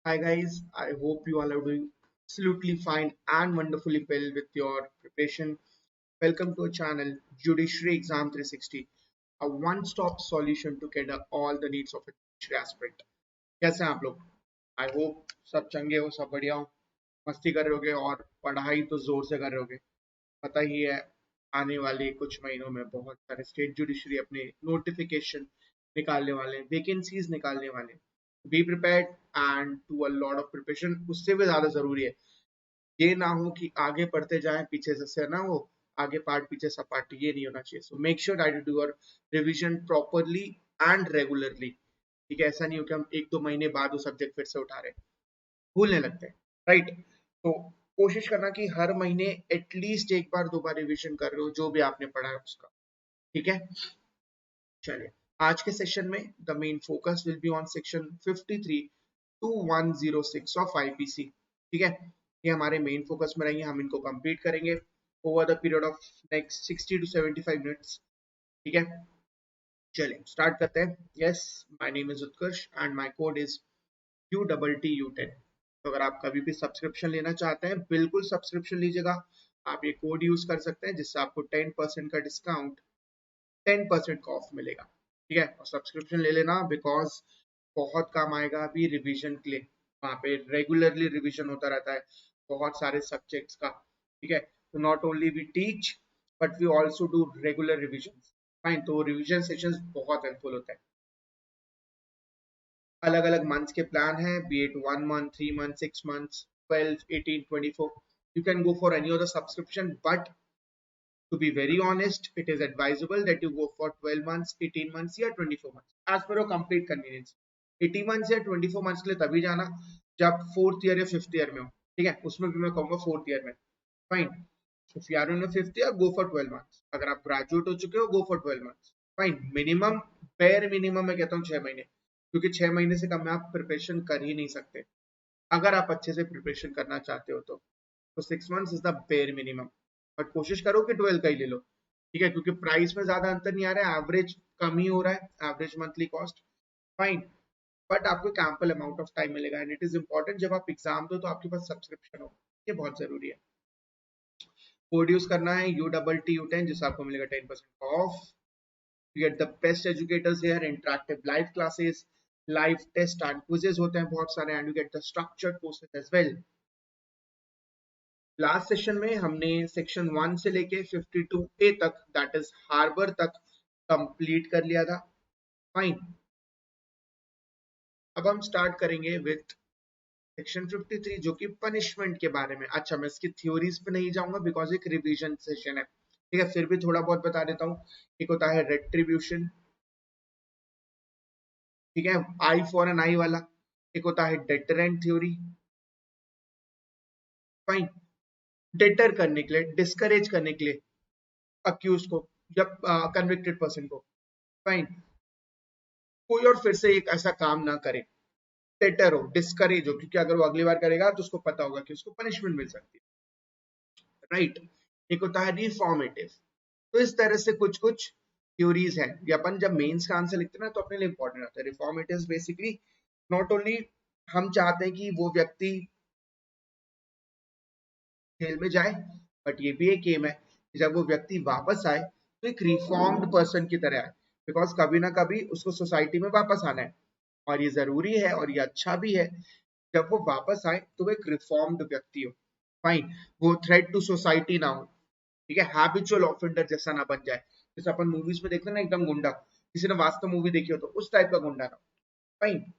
Hi guys, I hope you all are doing absolutely fine and wonderfully well with your preparation. Welcome to our channel Judiciary Exam 360, a one-stop solution to cater all the needs of a judiciary aspirant. कैसे हैं आप लोग? I hope सब चंगे हो, सब बढ़िया हो, मस्ती कर रहे होगे और पढ़ाई तो जोर से कर रहे होगे। पता ही है आने वाले कुछ महीनों में बहुत सारे स्टेट जुडिशरी अपने नोटिफिकेशन निकालने वाले हैं, वैकेंसीज निकालने वाले हैं। Be prepared and to a lot of preparation. उससे भी ज्यादा जरूरी है ये ना हो कि आगे पढ़ते जाएं पीछे से ना हो, आगे पार्ट पीछे सपाट, ये नहीं होना चाहिए। So make sure that you do your revision properly and regularly. ठीक है, ऐसा नहीं हो कि हम एक दो महीने बाद वो सब्जेक्ट फिर से उठा रहे हैं, भूलने लगते हैं, राइट? तो कोशिश करना कि हर महीने एटलीस्ट एक बार दो बार रिविजन कर रहे हो जो भी आपने पढ़ा है उसका। ठीक है, चलिए आज के सेशन में the main focus will be on section 53 to 106 of IPC. ठीक है, ये हमारे मेन फोकस में रहेंगे, हम इनको कंप्लीट करेंगे over the period of next 60 to 75 minutes. ठीक है, चलिए स्टार्ट करते हैं। Yes, my name is Utkarsh and my code is UTTU10। तो अगर आप कभी भी सब्सक्रिप्शन लेना चाहते हैं, बिल्कुल सब्सक्रिप्शन लीजिएगा। आप ये कोड यूज कर सकते हैं जिससे आपको 10% का डिस्काउंट, 10% का ऑफ मिलेगा। ठीक है, और सब्सक्रिप्शन ले लेना बिकॉज बहुत काम आएगा अभी रिवीजन के लिए। वहाँ पे रेगुलरली रिवीजन होता रहता है बहुत सारे सब्जेक्ट्स का। ठीक है, तो not only we teach but we also do regular revision. Fine, तो रिविजन सेशंस बहुत हेल्पफुल होते हैं। अलग अलग मंथ्स के प्लान हैं, be it 1 month, 3 month, 6 months, 12, 18, 24। You can go for any of the subscription, but to be very honest, it is advisable that you go for 12 months, 18 months या 24 months as per your complete convenience। 18 months या 24 months के लिए तभी जाना जब fourth year या fifth year में हो। ठीक है, उसमें भी मैं कहूंगा फोर्थ ईयर में। Fine, if you are in your fifth year, go for 12 months। अगर आप ग्रेजुएट हो चुके हो, go for 12 months। Fine, minimum, bare minimum मैं कहता हूँ 6 महीने, क्योंकि 6 महीने से कम में आप प्रिपरेशन कर ही नहीं सकते अगर आप अच्छे से प्रिपरेशन करना चाहते हो तो 6 months is the bare minimum. But कोशिश करो कि 12 का ही ले लो। ठीक है, क्योंकि प्राइस में ज्यादा अंतर नहीं आ रहा है, एवरेज कम ही हो रहा है, average monthly cost. Fine, but आपको एक एम्पल अमाउंट ऑफ टाइम मिलेगा एंड इट इज इंपॉर्टेंट जब आप एग्जाम दो तो आपके पास सब्सक्रिप्शन हो, ये बहुत जरूरी है। कोड यूज करना है UTTU10 जिससे आपको मिलेगा 10% of. You get the best educators here, interactive live classes, live test and quizzes होते हैं बहुत सारे, and you get the structured courses as well। Last session में हमने सेक्शन 1 से लेके 52A तक, दैट इज हार्बर तक, कंप्लीट कर लिया था। फाइन, अब हम स्टार्ट करेंगे विथ सेक्शन 53 जो कि पनिशमेंट के बारे में। अच्छा, मैं इसकी थ्योरीज पे नहीं जाऊंगा बिकॉज एक रिवीजन सेशन है। ठीक है, फिर भी थोड़ा बहुत बता देता हूँ। एक होता है रेट्रीब्यूशन, ठीक है, आई फॉर एन आई वाला। एक होता है डेटरेंट थ्योरी। फाइन, डेटर करने के लिए, डिस्करेज करने के लिए अक्यूज को या कन्विक्टेड पर्सन को। फाइन, कोई और फिर से एक ऐसा काम ना करे, डेटर हो, डिस्करेज हो, क्योंकि अगर वो अगली बार करेगा तो उसको पता होगा कि उसको पनिशमेंट मिल सकती है, राइट? एक होता है रिफॉर्मेटिव। तो इस तरह से कुछ कुछ थ्योरीज हैं, ये अपन जब मेंस का आंसर लिखते हैं ना तो अपने लिए इंपॉर्टेंट होता है। रिफॉर्मेटिव बेसिकली नॉट ओनली हम चाहते हैं कि वो व्यक्ति जेल में जाए, बट ये भी एक एम है कि जब वो व्यक्ति वापस आए तो एक रिफॉर्म्ड पर्सन की तरह आए, बिकॉज कभी ना कभी उसको सोसाइटी में वापस आना है और ये जरूरी है और ये अच्छा भी है। जब वो वापस आए तो वो एक रिफॉर्म्ड व्यक्ति हो। फाइन, वो थ्रेट टू सोसाइटी ना हो। ठीक है, हैबिचुअल ऑफेंडर जैसा ना बन जाए, जैसे अपन मूवीज में देखते हैं ना एकदम गुंडा, किसी ने वास्तव मूवी देखी हो तो उस टाइप का गुंडा ना। फाइन,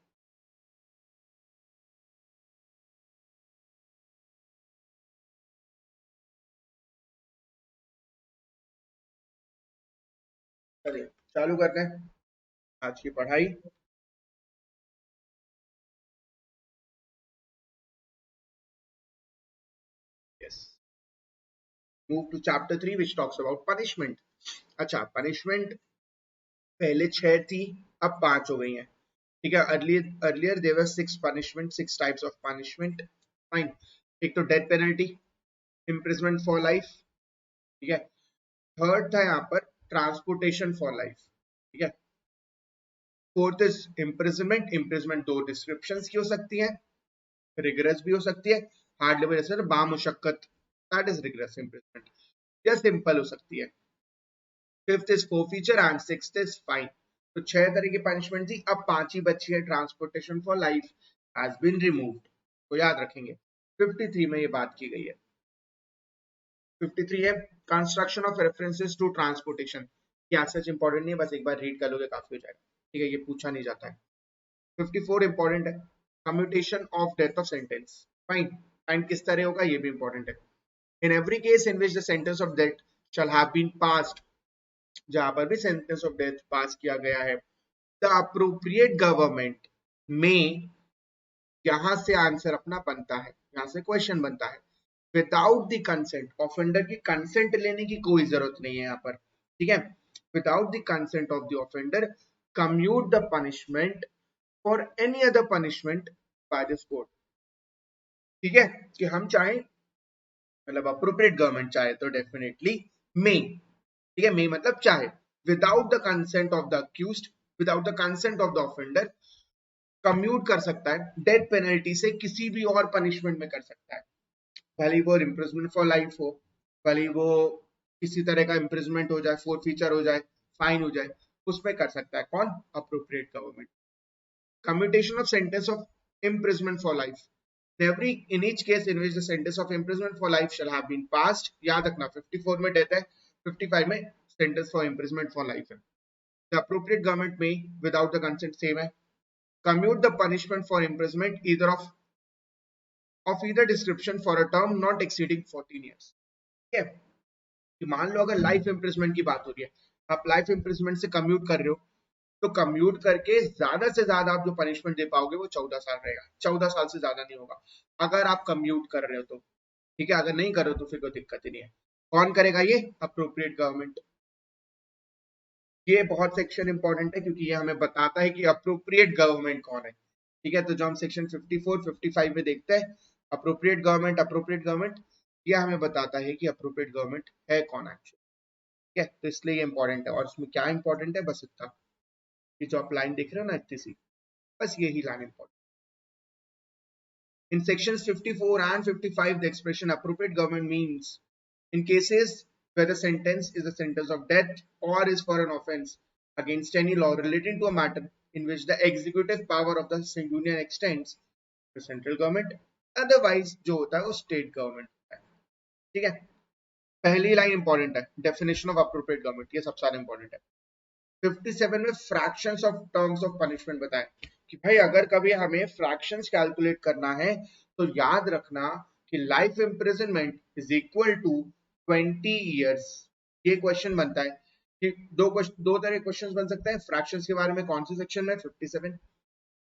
चलिए चालू करते हैं आज की पढ़ाई। Yes, move to chapter 3 which talks about punishment. अच्छा, पनिशमेंट पहले 6 थी, अब 5 हो गई हैं। ठीक है, earlier there were 6 punishment, 6 types of punishment. Fine, एक तो death penalty, imprisonment for life. ठीक है, थर्ड था यहाँ पर ट्रांसपोर्टेशन फॉर लाइफ। ठीक है, फोर्थ इज इम्प्रिजमेंट। इम्प्रिजमेंट दो डिस्क्रिप्शन की हो सकती है, रिग्रेस भी हो सकती है, हार्ड लेबर जैसे बामुशक्कत, दैट इज रिग्रेस इम्प्रिजमेंट, या सिंपल हो सकती है। Fifth is forfeiture and sixth is fine. तो 6 तरह की पनिशमेंट थी, अब 5 ही बची है। Transportation for life has been removed, तो याद रखेंगे 53 में ये बात की गई है। 53 है construction of references to transportation, क्या सच इंपॉर्टेंट नहीं है, बस एक बार रीड कर लोगे काफी हो जाएगा, ठीक है, ये पूछा नहीं जाता है। 54 इंपॉर्टेंट है, commutation of death of sentence, fine. Fine किस तरह होगा ये भी इंपॉर्टेंट है। In every case in which the sentence of death shall have been passed, जहां पर भी सेंटेंस ऑफ डेथ पास किया गया है, द अप्रोप्रिएट गवर्नमेंट में, यहां से आंसर अपना बनता है, यहां से क्वेश्चन बनता है। विदाउट द कंसेंट, ऑफेंडर की कंसेंट लेने की कोई जरूरत नहीं है यहाँ पर, ठीक है। Without the consent of the offender commute the punishment for any other punishment by this court, ठीक है, कि हम चाहे मतलब अप्रोप्रिएट गवर्नमेंट चाहे तो डेफिनेटली मे, ठीक है, मे मतलब चाहे, without the consent of the accused, without the consent of the offender commute कर सकता है डेथ पेनल्टी से किसी भी और पनिशमेंट में कर सकता है, भले ही वो इम्प्रिजमेंट फॉर लाइफ हो, भले ही वो किसी तरह का इम्प्रिजमेंट हो जाए, फोर्थ फीचर हो जाए, फाइन हो जाए, उसमें कर सकता है कौन, appropriate government. Commutation of sentence of imprisonment for life, every in each case in which the sentence of imprisonment for life shall have been passed, याद रखना 54 में डेथ है, 55 में sentence for imprisonment for life है। The appropriate government may without the consent same है, commute the punishment for imprisonment either of either description for a term not exceeding 14 years, ठीक है। कि मान लो अगर लाइफ इम्प्रिजमेंट की बात हो रही है, आप लाइफ इम्प्रिजमेंट से कम्यूट कर रहे हो, तो कम्यूट करके ज्यादा से ज्यादा आप जो पनिशमेंट दे पाओगे वो 14 साल रहेगा, 14 साल से ज्यादा नहीं होगा अगर आप कम्यूट कर रहे हो तो, ठीक है, अगर नहीं कर रहे हो तो फिर कोई दिक्कत ही नहीं है। कौन करेगा ये, अप्रोप्रिएट गवर्नमेंट। ये बहुत सेक्शन इंपॉर्टेंट है क्योंकि ये हमें बताता है कि अप्रोप्रिएट गवर्नमेंट कौन है, ठीक है। तो जो हम सेक्शन 54 55 में देखते हैं अप्रोप्रिएट गवर्नमेंट, अप्रोप्रिएट गवर्नमेंट, ये हमें बताता है कि अप्रोप्रिएट गवर्नमेंट है कौन एक्चुअली, ठीक है। तो इसलिए ये इंपॉर्टेंट है, और इसमें क्या इंपॉर्टेंट है, बस इतना, ये जो आप लाइन देख रहे हो ना इतनी सी, बस यही line important. In sections 54 and 55, the expression appropriate government means in cases where the sentence is a sentence of death or is for an offense against any law relating to a matter in which the executive power of the union extends to central government, otherwise जो होता है वो state government होता है, ठीक है। पहली line important है, डेफिनेशन ऑफ अप्रोप्रिएट गवर्नमेंट, ये सबसे ज्यादा इंपॉर्टेंट है। 57 में fractions of terms of punishment बताएं कि भाई अगर कभी हमें फ्रैक्शंस कैलकुलेट करना है तो याद रखना कि life imprisonment is equal to 20 years। ये क्वेश्चन बनता है कि दो तरह के क्वेश्चंस बन सकते हैं फ्रैक्शंस के बारे में, कौन सी सेक्शन में, 57,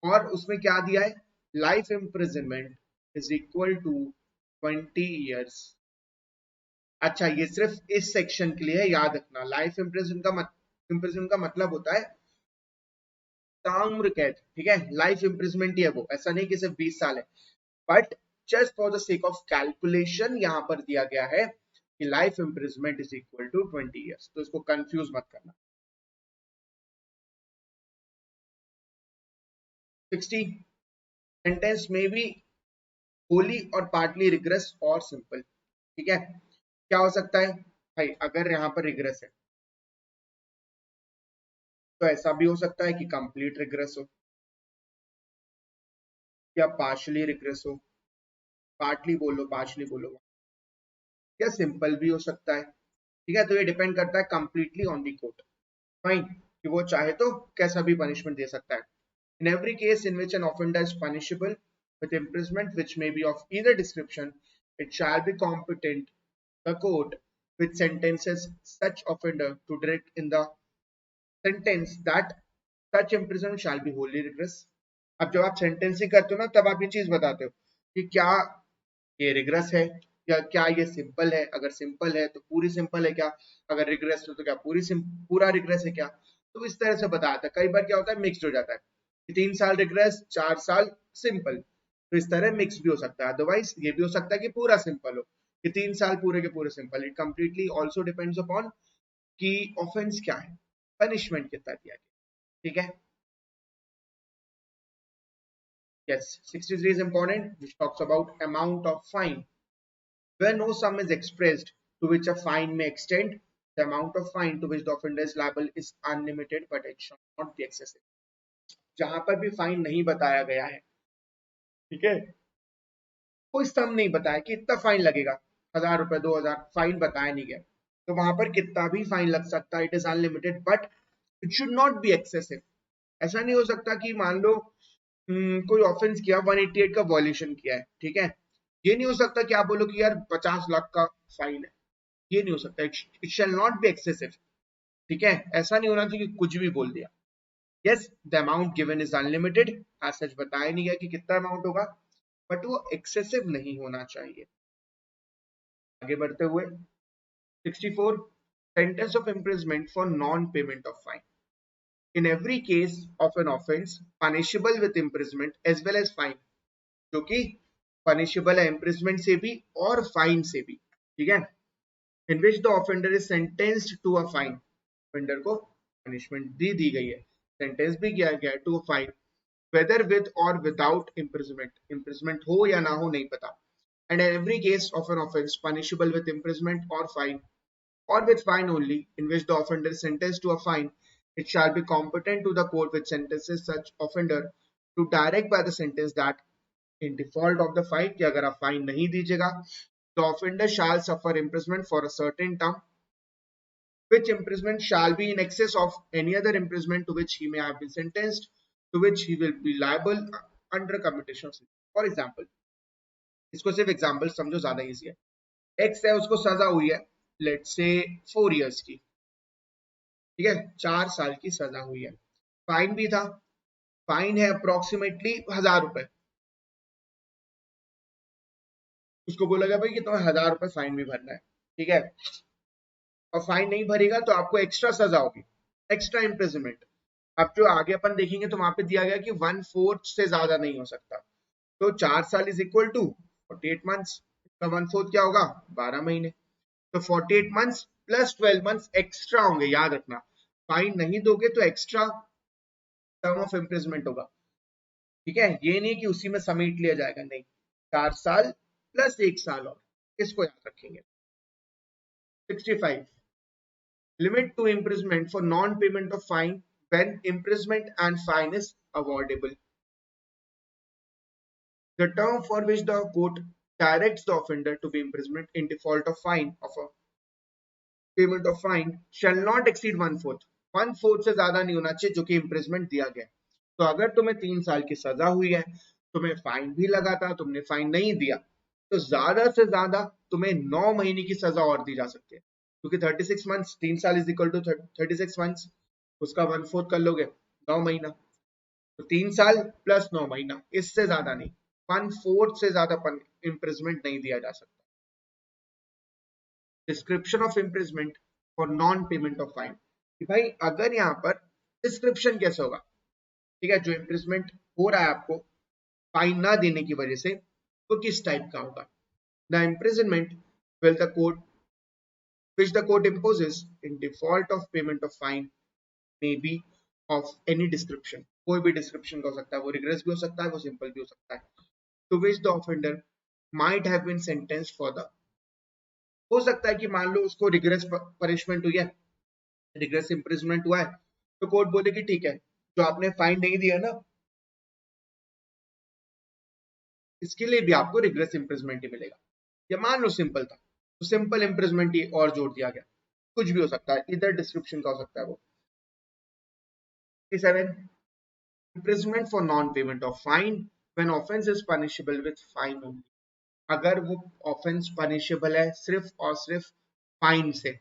और उसमें क्या दिया है, life imprisonment is equal to 20 years। अच्छा, ये सिर्फ इस सेक्शन के लिए है, याद रखना लाइफ इम्प्रिजन का मतलब होता है ताम्र कैद, ठीक है, लाइफ इम्प्रिजमेंट ही है वो, ऐसा नहीं कि सिर्फ 20 साल है, but just for the sake of calculation यहां पर दिया गया है कि life imprisonment is equal to 20 years, तो इसको कंफ्यूज मत करना। 60, सेंटेंस में भी होली और पार्टली रिग्रेस और सिंपल, ठीक है। क्या हो सकता है भाई, अगर यहाँ पर रिग्रेस है तो ऐसा भी हो सकता है कि कंप्लीट रिग्रेस हो या पार्शली रिग्रेस हो, पार्टली बोलो पार्शली बोलो, या सिंपल भी हो सकता है, ठीक है। तो ये डिपेंड करता है completely on the court, fine, कि वो चाहे तो कैसा भी पनिशमेंट दे सकता है। In every case in which N offender is punishable with imprisonment which may be of either description, it shall be competent the court which sentences such offender to direct in the sentence that such imprisonment shall be wholly regress। अब जब आप sentencing करते हो ना तब आप ये चीज बताते हो कि क्या ये रिग्रेस है या क्या ये सिंपल है, अगर सिंपल है तो पूरी सिंपल है क्या, अगर रिग्रेस है तो क्या पूरा रिग्रेस है क्या। तो इस तरह से बताता है, कई बार क्या होता है मिक्स्ड हो जाता है कि 3 साल रिग्रेस 4 साल सिंपल, तो इस तरह मिक्स भी हो सकता है। अदरवाइज ये भी हो सकता है कि पूरा सिंपल हो, कि 3 साल पूरे के पूरे simple. It completely also depends upon कि ऑफेंस क्या है, पनिशमेंट कितना दिया गया, ठीक है। Yes, 63 is important, which talks about amount of fine. Where no sum is expressed to which a fine may extend, the amount of fine to which the offender is liable is unlimited, but it should not be excessive. जहां पर भी fine नहीं बताया गया है, ठीक है, कोई सम नहीं बताया कि इतना फाइन लगेगा, 1000 रुपए 2000, फाइन बताया नहीं गया, तो वहां पर कितना भी फाइन लग सकता है, it is unlimited, but it should not be excessive. ऐसा नहीं हो सकता कि मान लो कोई ऑफेंस किया, 188 का वॉल्यूशन किया है, ठीक है, ये नहीं हो सकता कि आप बोलो कि यार 50 लाख का फाइन है, ये नहीं हो सकता, it shall not be excessive. ठीक है, ऐसा नहीं होना चाहिए कि कुछ भी बोल दिया. Yes, the amount given is unlimited, आज सच बताया नहीं गया कि कितना अमाउंट होगा, बट वो एक्सेसिव नहीं होना चाहिए. आगे बढ़ते हुए 64, sentence of imprisonment for non payment of fine. In every case of an offence punishable with imprisonment as well as fine, जो कि punishable है imprisonment से भी और fine से भी, ठीक है, in which the offender is sentenced to a fine, offender को punishment दी गई है, sentence भी किया गया है to a fine, whether with or without imprisonment, imprisonment हो या ना हो नहीं पता, and in every case of an offence punishable with imprisonment or fine or with fine only, in which the offender is sentenced to a fine, it shall be competent to the court which sentences such offender to direct by the sentence that in default of the fine, कि अगर आप fine नहीं दीजिएगा, the offender shall suffer imprisonment for a certain term, which imprisonment shall be in excess of any other imprisonment to which he may have been sentenced, to which he will be liable under commutation of sentence. For example, इसको सिर्फ example समझो, ज्यादा easy है. X है, उसको सजा हुई है, लेट्स से 4 years की, ठीक है, 4 साल की सजा हुई है, फाइन भी था, फाइन है अप्रोक्सीमेटली 1000 रुपए, उसको बोला गया भाई कि तुम्हें 1000 रुपए फाइन भी भरना है, ठीक है, और फाइन नहीं भरेगा तो आपको एक्स्ट्रा सजा होगी, एक्स्ट्रा इम्प्रिजनमेंट. अब जो आगे अपन देखेंगे तो वहां पे दिया गया कि 1/4 से ज्यादा नहीं हो सकता, तो 4 साल इज इक्वल टू 48 मंथ्स, इसका 1/4 क्या होगा, 12 महीने, तो 48 मंथ्स प्लस 12 मंथ्स एक्स्ट्रा होंगे, याद रखना, फाइन नहीं दोगे तो एक्स्ट्रा टर्म ऑफ इम्प्रिजमेंट होगा, ठीक है, ये नहीं कि उसी में समेट लिया जाएगा, नहीं, 4 साल प्लस 1 साल और, इसको याद रखेंगे. 65, limit to imprisonment for non-payment of fine when imprisonment and fine is awardable. The term for which the court directs the offender to be imprisoned in default of fine of a payment of fine shall not exceed 1/4. 1/4 से ज्यादा नहीं होना चाहिए जो कि imprisonment दिया गया. तो अगर तुम्हें 3 साल की सजा हुई है, तुम्हें फाइन भी लगा था, तुमने फाइन नहीं दिया, तो ज्यादा से ज्यादा तुम्हें 9 महीने की सजा और दी जा सकती है, क्योंकि 36 मंथ्स, 3 साल इज इक्वल टू 36 मंथ्स, उसका 1/4 कर लोगे 9 महीना, तो 3 साल प्लस 9 महीना, इससे ज्यादा नहीं, 1/4 से ज्यादा इम्प्रिजमेंट नहीं दिया जा सकता. Description of imprisonment for non payment of fine, कि भाई अगर यहाँ पर डिस्क्रिप्शन कैसे होगा, ठीक है, जो इम्प्रिजमेंट हो रहा है आपको फाइन ना देने की वजह से, तो किस टाइप का होगा. The imprisonment will the court which the court imposes in default of payment of fine may be of any description, कोई भी डिस्क्रिप्शन का हो सकता है, वो रिग्रेस भी हो सकता है, वो सिंपल भी हो सकता है, to which the offender might have been sentenced for the, हो सकता है कि मान लो उसको रिग्रेस पनिशमेंट हुई है, रिग्रेस इम्प्रिजमेंट हुआ है, तो कोर्ट बोले कि ठीक है, जो आपने फाइन नहीं दिया ना, इसके लिए भी आपको रिग्रेस इम्प्रिजमेंट ही मिलेगा, या मान लो सिंपल था तो सिंपल इम्प्रिजमेंट ही और जोड़ दिया गया, कुछ भी हो सकता है, इधर डिस्क्रिप्शन का हो सकता है वो. 7, imprisonment for non-payment of fine when offense is punishable with fine only. अगर वो ऑफेंस पनिशेबल है सिर्फ और सिर्फ फाइन से,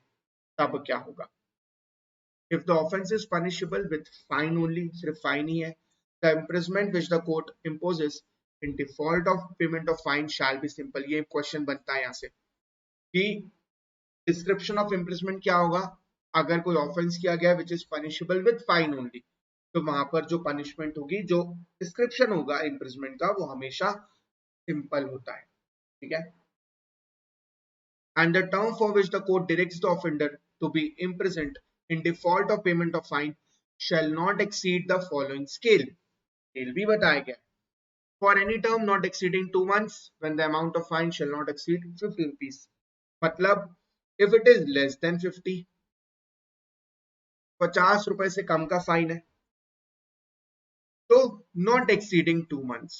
तब क्या होगा. If the offense is punishable with fine only, सिर्फ फाइन ही है, the imprisonment which the court imposes in default of payment of fine shall be simple. ये क्वेश्चन बनता है यहाँ से कि डिस्क्रिप्शन ऑफ इम्प्रिजमेंट क्या होगा, अगर कोई ऑफेंस किया गया which is punishable with fine only, तो वहां पर जो पनिशमेंट होगी, जो डिस्क्रिप्शन होगा इम्प्रिजमेंट का, वो हमेशा सिंपल होता है, ठीक है. And the term for which the court directs the offender to be imprisoned in default of payment of fine shall not exceed the following scale. Scale भी बताया गया, for any term not exceeding 2 months when the amount of fine shall not exceed 50 rupees. मतलब if it is less than 50, 50 रुपए से कम का fine है तो not exceeding 2 months,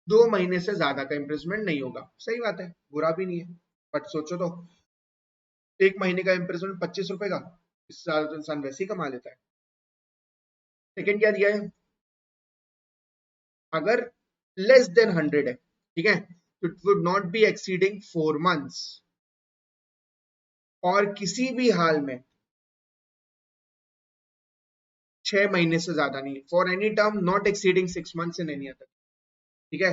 2 महीने से ज्यादा का इम्प्रिजमेंट नहीं होगा. सही बात है, बुरा भी नहीं है. बट सोचो तो, 1 महीने का इम्प्रिजमेंट 25 रुपए का, इससे ज्यादा तो इंसान वैसे ही कमा लेता है. सेकेंड क्या दिया है, अगर लेस देन 100 है, ठीक है, तो it would not be exceeding 4 months, और किसी भी हाल में 6 महीने से ज्यादा नहीं, for any term not exceeding 6 months in any other. ठीक है,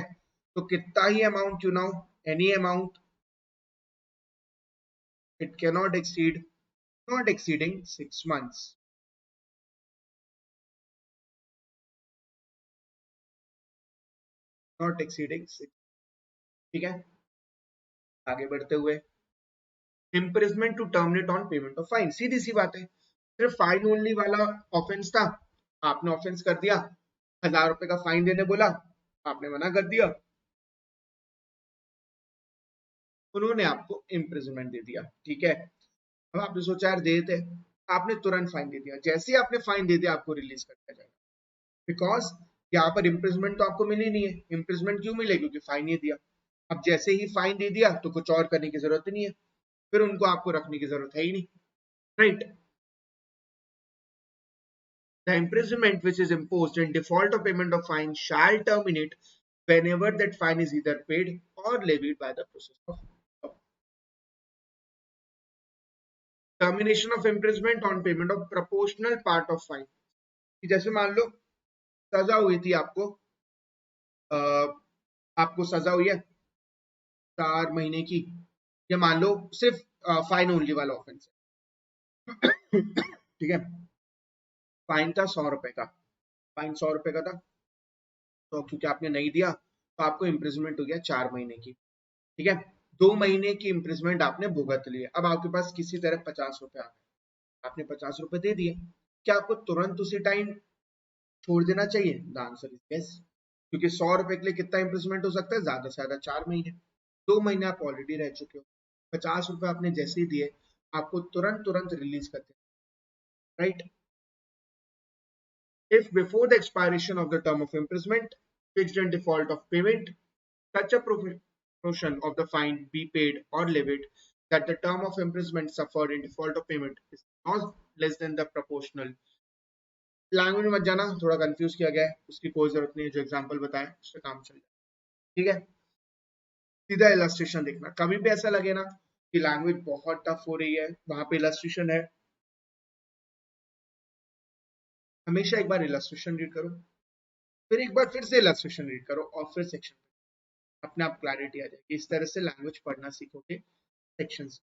तो कितना ही अमाउंट क्यों ना हो, any amount, it can not exceed, not exceeding 6 months. Not exceeding 6. ठीक है, आगे बढ़ते हुए, imprisonment to terminate on payment of fine. सीधी सी बात है, सिर्फ फाइन ओनली वाला ऑफेंस था, आपने ऑफेंस कर दिया, 1000 रुपए का फाइन देने बोला, आपने मना कर दिया, उन्होंने आपको इम्प्रिजमेंट दे दिया. ठीक है, अब आपने सोचा यार दे देते, आपने तुरंत फाइन दे दिया. जैसे ही आपने फाइन दे दिया, आपको रिलीज कर दिया जाएगा, बिकॉज यहाँ पर इम्प्रिजमेंट तो आपको मिली नहीं है. इम्प्रिजमेंट क्यों मिले, क्योंकि फाइन ही दिया. अब जैसे ही फाइन दे दिया तो कुछ और करने की जरूरत ही नहीं है, फिर उनको आपको रखने की जरूरत है ही नहीं. Right. The imprisonment which is imposed in default of payment of fine shall terminate whenever that fine is either paid or levied by the process of law. Termination of imprisonment on payment of proportional part of fine. जैसे मान लो सजा हुई थी आपको, आपको सजा हुई है 4 महीने की, या मान लो सिर्फ फाइन ओनली वाला ऑफेंस है. ठीक है, फाइन था 100 रुपए का, फाइन 100 रुपए का था, तो क्योंकि आपने नहीं दिया तो आपको इम्प्रिजमेंट हो गया 4 महीने की. ठीक है, 2 महीने की इम्प्रिजमेंट आपने भुगत लिए. अब आपके पास किसी तरह 50 रुपए आ गए, आपने 50 रुपए दे दिए. क्या आपको तुरंत उसी टाइम छोड़ देना चाहिए? द आंसर इज यस, क्योंकि 100 रुपए के लिए कितना इम्प्रिजमेंट हो सकता है, ज्यादा से ज्यादा 4 महीने. 2 महीने आप ऑलरेडी रह चुके हो, 50 रुपए आपने जैसे ही दिए, आपको तुरंत तुरंत रिलीज करते हैं. Right. If before the expiration of the term of imprisonment fixed in default of payment, such a proportion of the fine be paid or levied that the term of imprisonment suffered in default of payment is not less than the proportional. Language में मत जाना, थोड़ा confuse किया गया है, उसकी कोई जरूरत नहीं है, जो एग्जांपल बताया उससे काम चल जाए. ठीक है, सीधा इलस्ट्रेशन देखना. कभी भी ऐसा लगे ना कि लैंग्वेज बहुत टफ हो रही है, वहां पे इलस्ट्रेशन है, हमेशा एक बार इलस्ट्रेशन रीड करो, फिर एक बार फिर से इलस्ट्रेशन रीड करो, और फिर सेक्शन, अपने आप क्लैरिटी आ जाएगी. इस तरह से लैंग्वेज पढ़ना सीखोगे सेक्शंस.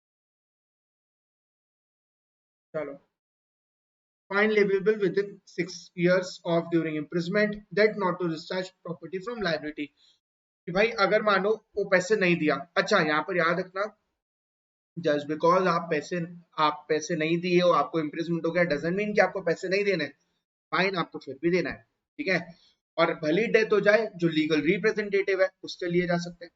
चलो, fine leviable within 6 years of during imprisonment that not to discharge property from liability. कि भाई अगर मानो वो पैसे नहीं दिया, अच्छा यहाँ पर याद रखना, जस्ट बिकॉज आप पैसे नहीं दिए हो, आपको इम्प्रिजमेंट हो गया, डजंट मीन कि आपको पैसे नहीं देने. फाइन आपको फिर भी देना है. ठीक है, और भली डेथ हो जाए, जो लीगल रिप्रेजेंटेटिव है उससे लिए जा सकते हैं,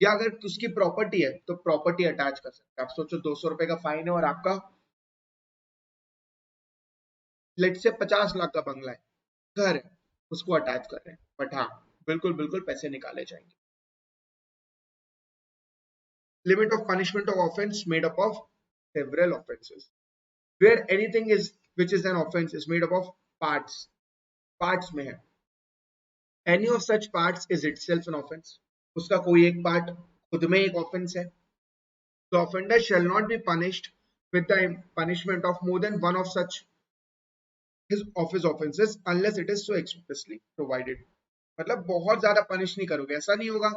या अगर उसकी प्रॉपर्टी है तो प्रॉपर्टी अटैच कर सकते हैं. आप सोचो 200 रुपए का फाइन है और आपका लेट से 50 लाख का बंगला है, घर है, उसको अटैच कर रहे हैं, बट हाँ बिल्कुल बिल्कुल पैसे निकाले जाएंगे. Limit of punishment of offence made up of several offences, wear anything is which is an offence is made up of parts, parts में है. Any of such parts is itself an offence, उसका कोई एक part खुद में एक offence है. The offender shall not be punished with the punishment of more than one of such his offenses unless it is so expressly provided. मतलब बहुत ज्यादा पनिश नहीं करोगे, ऐसा नहीं होगा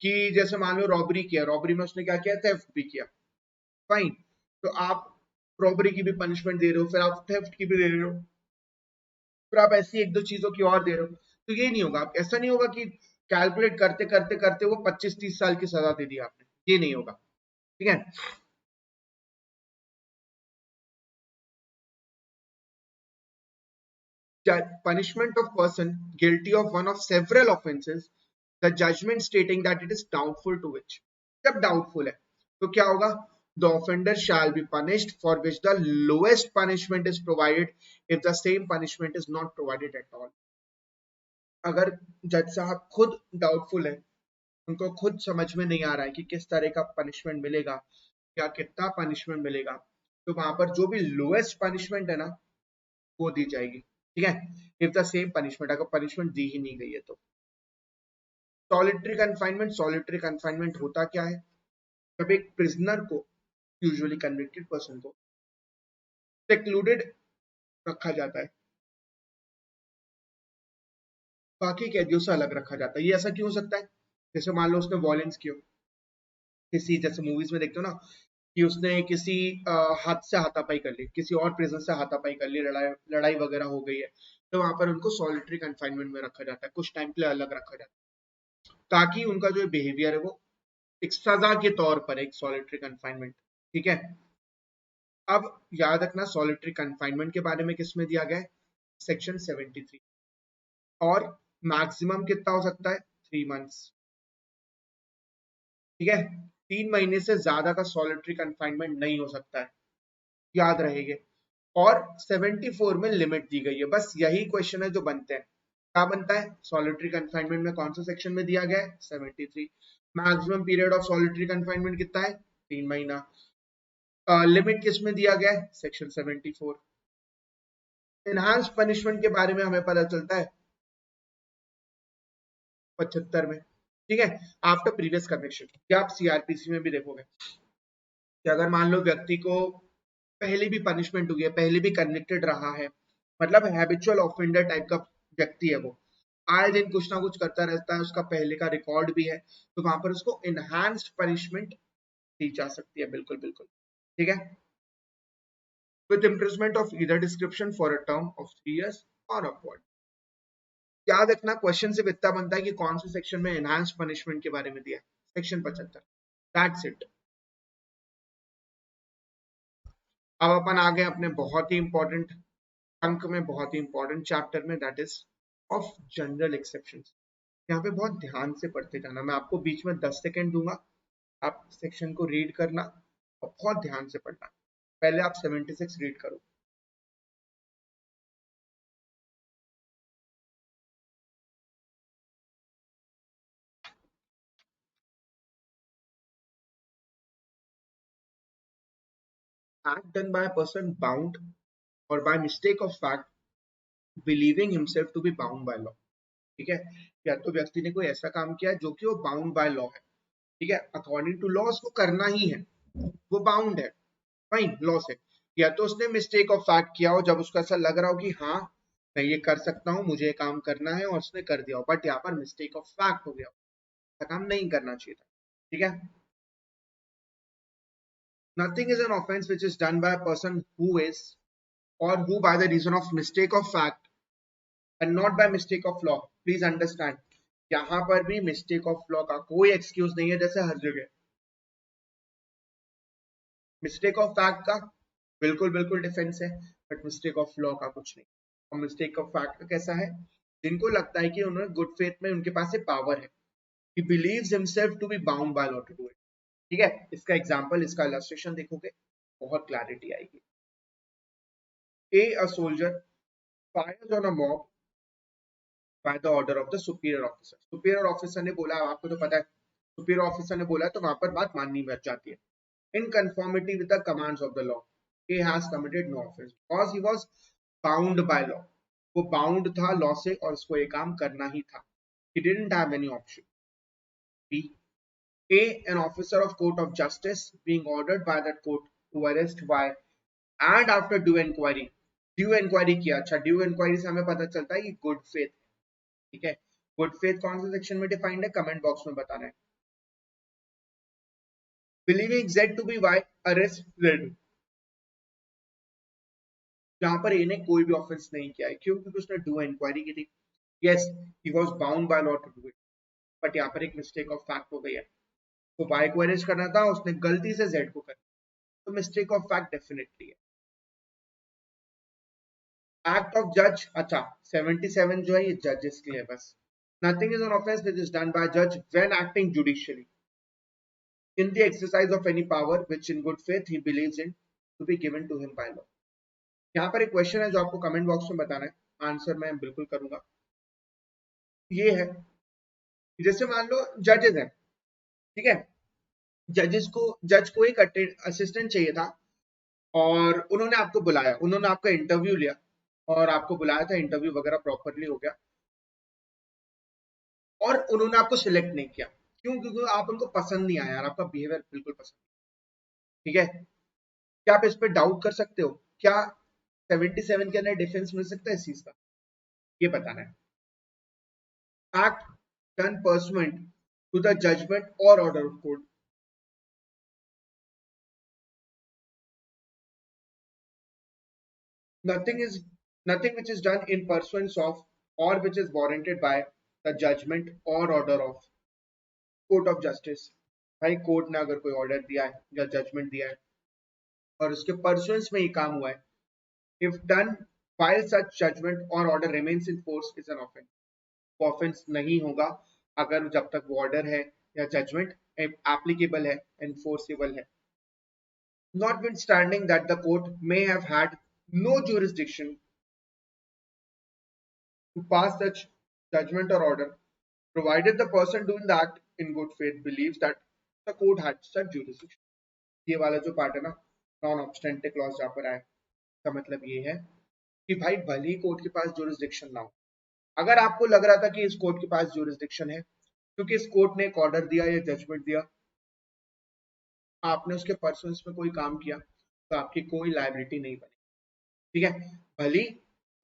कि जैसे मान लो रॉबरी किया, रॉबरी में उसने क्या किया, थेफ्ट भी किया, फाइन, तो आप रॉबरी की भी पनिशमेंट दे रहे हो, फिर आप थेफ्ट की भी दे रहे हो, फिर आप ऐसी एक दो चीजों की और दे रहे हो, तो ये नहीं होगा. ऐसा नहीं होगा कि कैलकुलेट करते करते करते वो 25-30 साल की सजा दे दी आपने, ये नहीं होगा. ठीक है, punishment of person guilty of one of several offenses, the judgment stating that it is doubtful to which. जब doubtful है तो क्या होगा? The offender shall be punished for which the lowest punishment is provided if the same punishment is not provided at all. अगर जज साहब खुद doubtful है, उनको खुद समझ में नहीं आ रहा है कि किस तरह का पनिशमेंट मिलेगा या कितना पनिशमेंट मिलेगा, तो वहां पर जो भी लोएस्ट पनिशमेंट है ना वो दी जाएगी, ठीक है, इफ द सेम पनिशमेंट, अगर पनिशमेंट दी ही नहीं गई है तो। सॉलिटरी कन्फाइनमेंट होता क्या है? जब एक प्रिजनर को, यूजुअली कन्विक्टेड पर्सन को सेक्लूडेड रखा जाता है, बाकी कैदियों से अलग रखा जाता है। ये ऐसा क्यों हो सकता है? जैसे मान लो उसने वॉयलेंस किया, किसी, जैसे मूवीज में देखते हो ना कि उसने किसी हाथ से हाथापाई कर ली, किसी और प्रिजनर से हाथापाई कर ली, लड़ाई लड़ाई वगैरह हो गई है, तो वहां पर उनको सॉलिटरी कन्फाइनमेंट में रखा जाता है, कुछ टाइम के लिए अलग रखा जाता है, ताकि उनका जो बिहेवियर है वो एक सजा के तौर पर, एक सॉलिटरी कन्फाइनमेंट, ठीक है। अब याद रखना सॉलिटरी कन्फाइनमेंट के बारे में किसमें दिया गया है? सेक्शन 73। और मैक्सिमम कितना हो सकता है? 3 मंथ्स, ठीक है। 3 महीने से ज्यादा का सॉलिटरी कन्फाइनमेंट नहीं हो सकता है, याद रहेगा। और 74 में लिमिट दी गई है। बस यही क्वेश्चन है जो बनते हैं। क्या बनता है? सॉलिटरी कन्फाइनमेंट में कौन सा सेक्शन में दिया गया है? 73। Maximum period of solitary confinement कितना है? 3 महीना। लिमिट किस में दिया गया है? सेक्शन 74। एनहांस पनिशमेंट के बारे में हमें पता चलता है 75 में, ठीक है, आफ्टर प्रीवियस कन्विक्शन। क्या आप सीआरपीसी में भी देखोगे कि अगर मान लो व्यक्ति को पहले भी पनिशमेंट हुई है, पहले भी कन्विक्टेड रहा है, मतलब हैबिचुअल ऑफेंडर टाइप का व्यक्ति है, वो आए दिन कुछ ना कुछ करता रहता है, उसका पहले का रिकॉर्ड भी है, तो वहां पर उसको इनहांस्ड पनिशमेंट दी जा सकती है, बिल्कुल बिल्कुल, ठीक है, with imprisonment of either description for a term of 3 years और अपवर्ड। याद रखना क्वेश्चन से इतना बनता है कि कौन से सेक्शन में एनहांस्ड पनिशमेंट के बारे में दिया है? सेक्शन 75। That's it. अब अपन आ गए अपने बहुत ही इंपॉर्टेंट अंक में, बहुत ही इंपॉर्टेंट चैप्टर में, that is of general exceptions. यहाँ पे बहुत ध्यान से पढ़ते जाना, मैं आपको बीच में 10 सेकेंड दूंगा, आप सेक्शन को रीड करना और बहुत ध्यान से पढ़ना। पहले आप 76 रीड करो। Act done by a person bound और by mistake of fact believing himself to be bound by law, ठीक है। या तो व्यक्ति ने कोई ऐसा काम किया जो कि वो बाउंड बाय लॉ है, ठीक है, अकॉर्डिंग टू लॉ उसको करना ही है, वो बाउंड है, फाइन, लॉ से। या तो उसने मिस्टेक ऑफ फैक्ट किया हो, जब उसको ऐसा लग रहा हो कि हाँ मैं ये कर सकता हूँ, मुझे ये काम करना है, और उसने कर दिया हो, बट यहाँ पर मिस्टेक ऑफ फैक्ट हो गया, ऐसा काम नहीं करना चाहिए था, ठीक है। Nothing is an offence which is done by a person who is or who by the reason of mistake of fact and not by mistake of law, please understand, यहाँ पर भी mistake of law का कोई excuse नहीं है, जैसे हर जगह mistake of fact का बिल्कुल बिल्कुल डिफेंस है, बट मिस्टेक ऑफ लॉ का कुछ नहीं। और मिस्टेक ऑफ फैक्ट का कैसा है? जिनको लगता है कि उन्होंने गुड फेथ में, उनके पास पावर है, he believes himself to be bound by law to do it, ठीक है। इसका एग्जांपल, इसका इलस्ट्रेशन देखोगे बहुत क्लैरिटी आएगी। A soldier fires on a mob by the order of the superior officer। Superior officer ने बोला, आपको तो पता है सुपीरियर ऑफिसर ने बोला, तो वहां पर बात माननी बच जाती है। In conformity with the commands of the law, he has committed no offense because he was bound by law। वो बाउंड था लॉ से और उसको ये काम करना ही था। He didn't have any option। B, an officer of court of justice being ordered by that court to arrest Y and after due inquiry, due inquiry किया। अच्छा, ड्यू इंक्वायरी से हमें पता चलता है कि गुड फेथ, ठीक है। गुड फेथ कौन से सेक्शन में डिफाइंड है? कमेंट बॉक्स में बताना है। Believing Z to be Y arrest Z, जहां पर ए ने कोई भी ऑफेंस नहीं किया है, क्यों? क्योंकि उसने ड्यू इंक्वायरी की थी। Yes, he was bound by law to do it, but यहाँ पर एक मिस्टेक ऑफ फैक्ट हो गई है, तो Y को अरेस्ट करना था, उसने गलती से Z को कर, तो मिस्टेक ऑफ फैक्ट डेफिनेटली है। एक्ट ऑफ जज, अच्छा 77 जो है ये जजेस के लिए बस. Nothing is an offense which is done by a judge when acting judicially in the exercise of any power which in good faith he believes in to be given to him by law. यहाँ पर एक question है जो आपको comment box में बताना है, answer मैं बिल्कुल करूंगा. ये है जैसे मान लो जजेस हैं, ठीक है, जज को एक असिस्टेंट चाहिए था और उन्होंने आपको बुलाया, उन्होंने आपका इंटरव्यू लिया और आपको बुलाया था, इंटरव्यू वगैरह प्रॉपरली हो गया और उन्होंने आपको सिलेक्ट नहीं किया. क्यों? क्योंकि आप उनको पसंद नहीं आया, आपका बिहेवियर बिल्कुल पसंद. ठीक है, क्या आप इस पे डाउट कर सकते हो? क्या 77 के अंदर डिफेंस मिल सकता है इस चीज का? ये बताना है. Act done pursuant to the judgment और order of court. Nothing is nothing which is done in pursuance of or which is warranted by the judgment or order of court of justice. भाई court ने अगर कोई order दिया है या judgement दिया है और उसके परसुएंस में ये काम हुआ है, if done while such judgment or order remains in force is an offense. वो ऑफेंस नहीं होगा अगर जब तक वो ऑर्डर है या जजमेंट एप्लीकेबल है, एनफोर्सेबल है. Notwithstanding that the court may have had no jurisdiction to pass such judgment or order, provided the person doing the act in good faith believes that the court had such jurisdiction. ये वाला जो part है ना, non ऑब्स्टेंटिव clause जहाँ पर आए, इसका मतलब ये है कि भाई भले ही कोर्ट के पास जुरिस्डिक्शन ना हो, अगर आपको लग रहा था कि इस कोर्ट के पास जुरिस्डिक्शन है क्योंकि इस कोर्ट ने एक ऑर्डर दिया या जजमेंट दिया, आपने उसके परसुएंस में कोई काम किया, तो आपकी कोई लायबिलिटी नहीं बनी. ठीक है, भली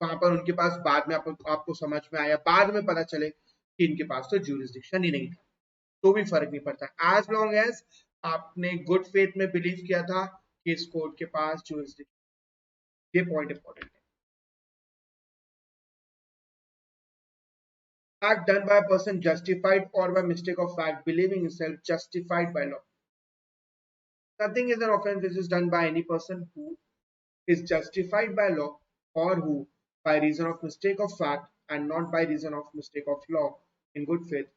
वहां पर उनके पास बाद में आपको समझ में आया, बाद में पता चले कि इनके पास तो ज्यूरिसडिक्शन ही नहीं था, तो भी फर्क नहीं पड़ता, एज लॉन्ग एज आपने गुड फेथ में बिलीव किया था कि इस कोर्ट के पास ज्यूरिसडिक्शन. ये पॉइंट इंपॉर्टेंट है. Act done by a person justified or by mistake of fact believing himself justified by law. Nothing is an offense which is done by any person who is justified by law or who, by reason of mistake of fact and not by reason of mistake of law, in good faith,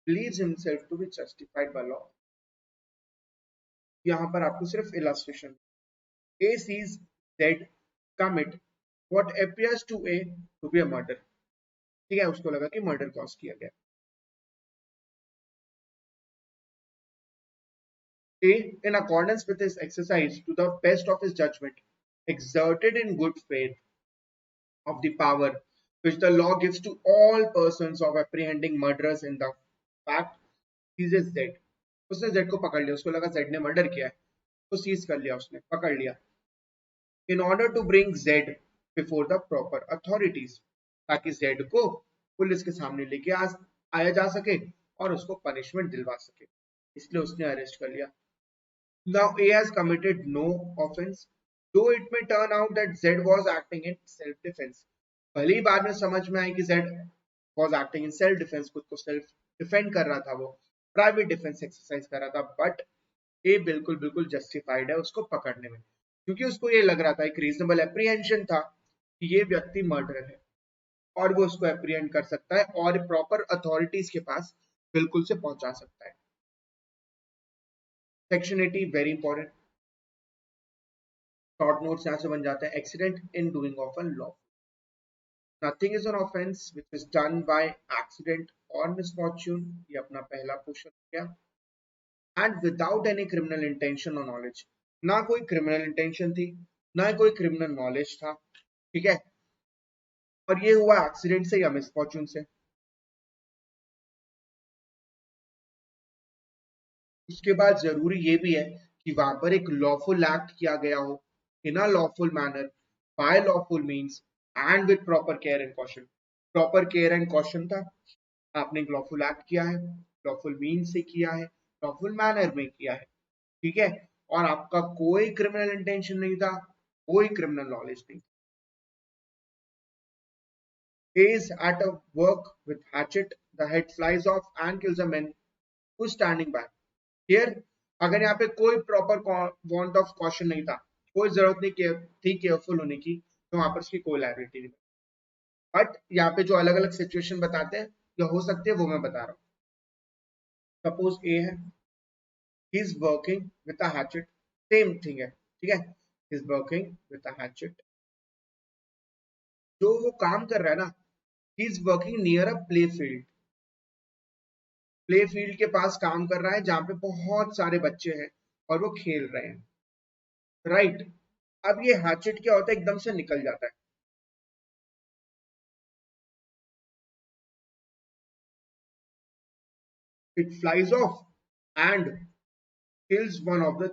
believes himself to be justified by law. यहाँ पर आपको सिर्फ illustration. A sees Z commit what appears to A to be a murder. ठीक है, उसको लगा कि murder cause किया गया. A, in accordance with his exercise to the best of his judgment, exerted in good faith of the power which the law gives to all persons of apprehending murderers in the fact, seizes Z. उसने Z को पकड़ लिया, उसको लगा Z ने murder किया है, तो सीज कर लिया, उसने पकड़ लिया. In order to bring Z before the proper authorities, ताकि Z को पुलिस के सामने लेके आया जा सके और उसको पनिशमेंट दिलवा सके, इसलिए उसने अरेस्ट कर लिया. Now A has committed no offense, though it may turn out that Z was acting in self-defense. भले ही बाद में समझ में आए कि Z was acting in self-defense, खुद को self defend कर रहा था, वो प्राइवेट डिफेंस एक्सरसाइज कर रहा था, बट ए बिल्कुल बिल्कुल जस्टिफाइड है उसको पकड़ने में, क्योंकि उसको ये लग रहा था, एक रीजनेबल एप्रीहेंशन था कि ये व्यक्ति मर्डर है और वो उसको एप्रीहेंड कर सकता है और प्रॉपर अथॉरिटीज के पास बिल्कुल से पहुंचा सकता है. Section 80 very important. Short notes यहाँ से बन जाते हैं. Accident in doing of a law. Nothing is an offense which is done by accident or misfortune. ये अपना पहला क्वेश्चन हो गया. And without any criminal intention or knowledge. ना कोई क्रिमिनल इंटेंशन थी, ना कोई क्रिमिनल नॉलेज था. ठीक है, और ये हुआ एक्सीडेंट से या मिसफॉर्चून से. उसके बाद जरूरी ये भी है कि वहां पर एक लॉफुल एक्ट किया गया हो, in a lawful manner, by lawful means and with proper care and caution. Proper care and caution था, आपने एक लॉफुल एक्ट किया है, लॉफुल मीन से किया है, लॉफुल मैनर में किया है. ठीक है, और आपका कोई क्रिमिनल इंटेंशन नहीं था, कोई क्रिमिनल नॉलेज नहीं. He is at a work with hatchet, the head flies off and kills a man who is standing by. Here, अगर यहाँ पे कोई प्रॉपर वांट ऑफ कॉशन नहीं था, कोई जरूरत नहीं थी केयरफुल होने की, तो वहां पर उसकी कोई लायबिलिटी नहीं। बट यहाँ पे जो अलग अलग सिचुएशन बताते हैं जो हो सकती है वो मैं बता रहा हूँ। सपोज ए है, ही is working with a hatchet, same thing है, ठीक है, ही is working with a hatchet. जो वो काम कर रहा है ना, ही is working near a play field, play field के पास काम कर रहा है जहां पे बहुत सारे बच्चे हैं और वो खेल रहे हैं, राइट। अब ये हैचेट क्या होता है, एकदम से निकल जाता है, it flies of and kills one of the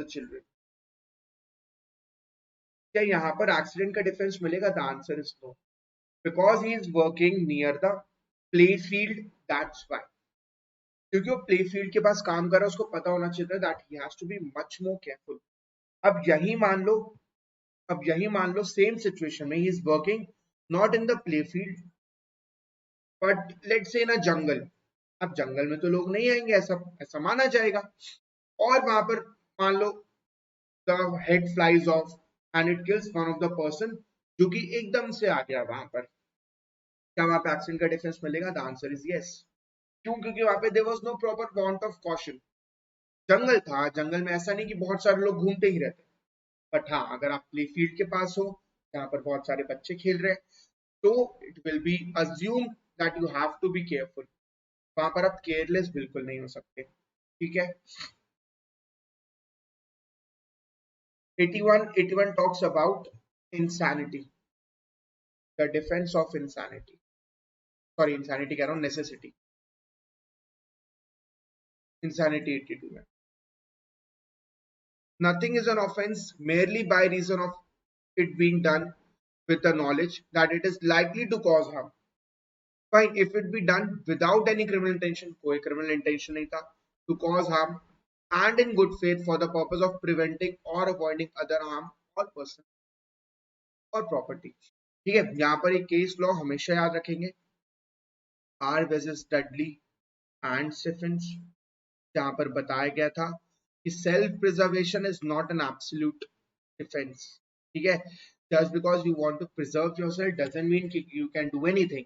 children। क्या यहाँ पर एक्सीडेंट का डिफरेंस मिलेगा? The answer is no, because he is working near the play field, that's why. क्योंकि वो प्ले फील्ड के पास काम कर रहा है, उसको पता होना चाहिए that he has to be much more careful. अब यही मान लो, अब यही मान लो सेम सिचुएशन में ही is working not in the play field but let's say इन अ जंगल। अब जंगल में तो लोग नहीं आएंगे, ऐसा ऐसा माना जाएगा, और वहां पर मान लो the head flies off and it kills one of the person जो कि एकदम से आ गया वहां पर। क्या वहां पे एक्सीडेंट का डिफरेंस मिलेगा? The answer is yes. क्यों? क्योंकि वहां पे there was no proper want of caution, जंगल था, जंगल में ऐसा नहीं कि बहुत सारे लोग घूमते ही रहते। बट हाँ, अगर आप प्ले फील्ड के पास हो जहाँ पर बहुत सारे बच्चे खेल रहे हैं, तो it will be assume that you have to be careful. वहां पर आप केयरलेस बिल्कुल नहीं हो सकते, ठीक है। 81 talks about insanity, the defense of insanity, sorry insanity कह रहा हूँ, नेसेसिटी, इंसानिटी 82 में। Nothing is an offense merely by reason of it being done with the knowledge that it is likely to cause harm. Fine, if it be done without any criminal intention, कोई criminal intention नहीं था, to cause harm, and in good faith for the purpose of preventing or avoiding other harm or person or property। ठीक है, यहाँ पर एक case law हमेशा याद रखेंगे, R versus Dudley and Stephens, जहां पर बताया गया था कि self preservation is not an absolute defence, ठीक है। Just because you want to preserve yourself doesn't mean कि you can do anything,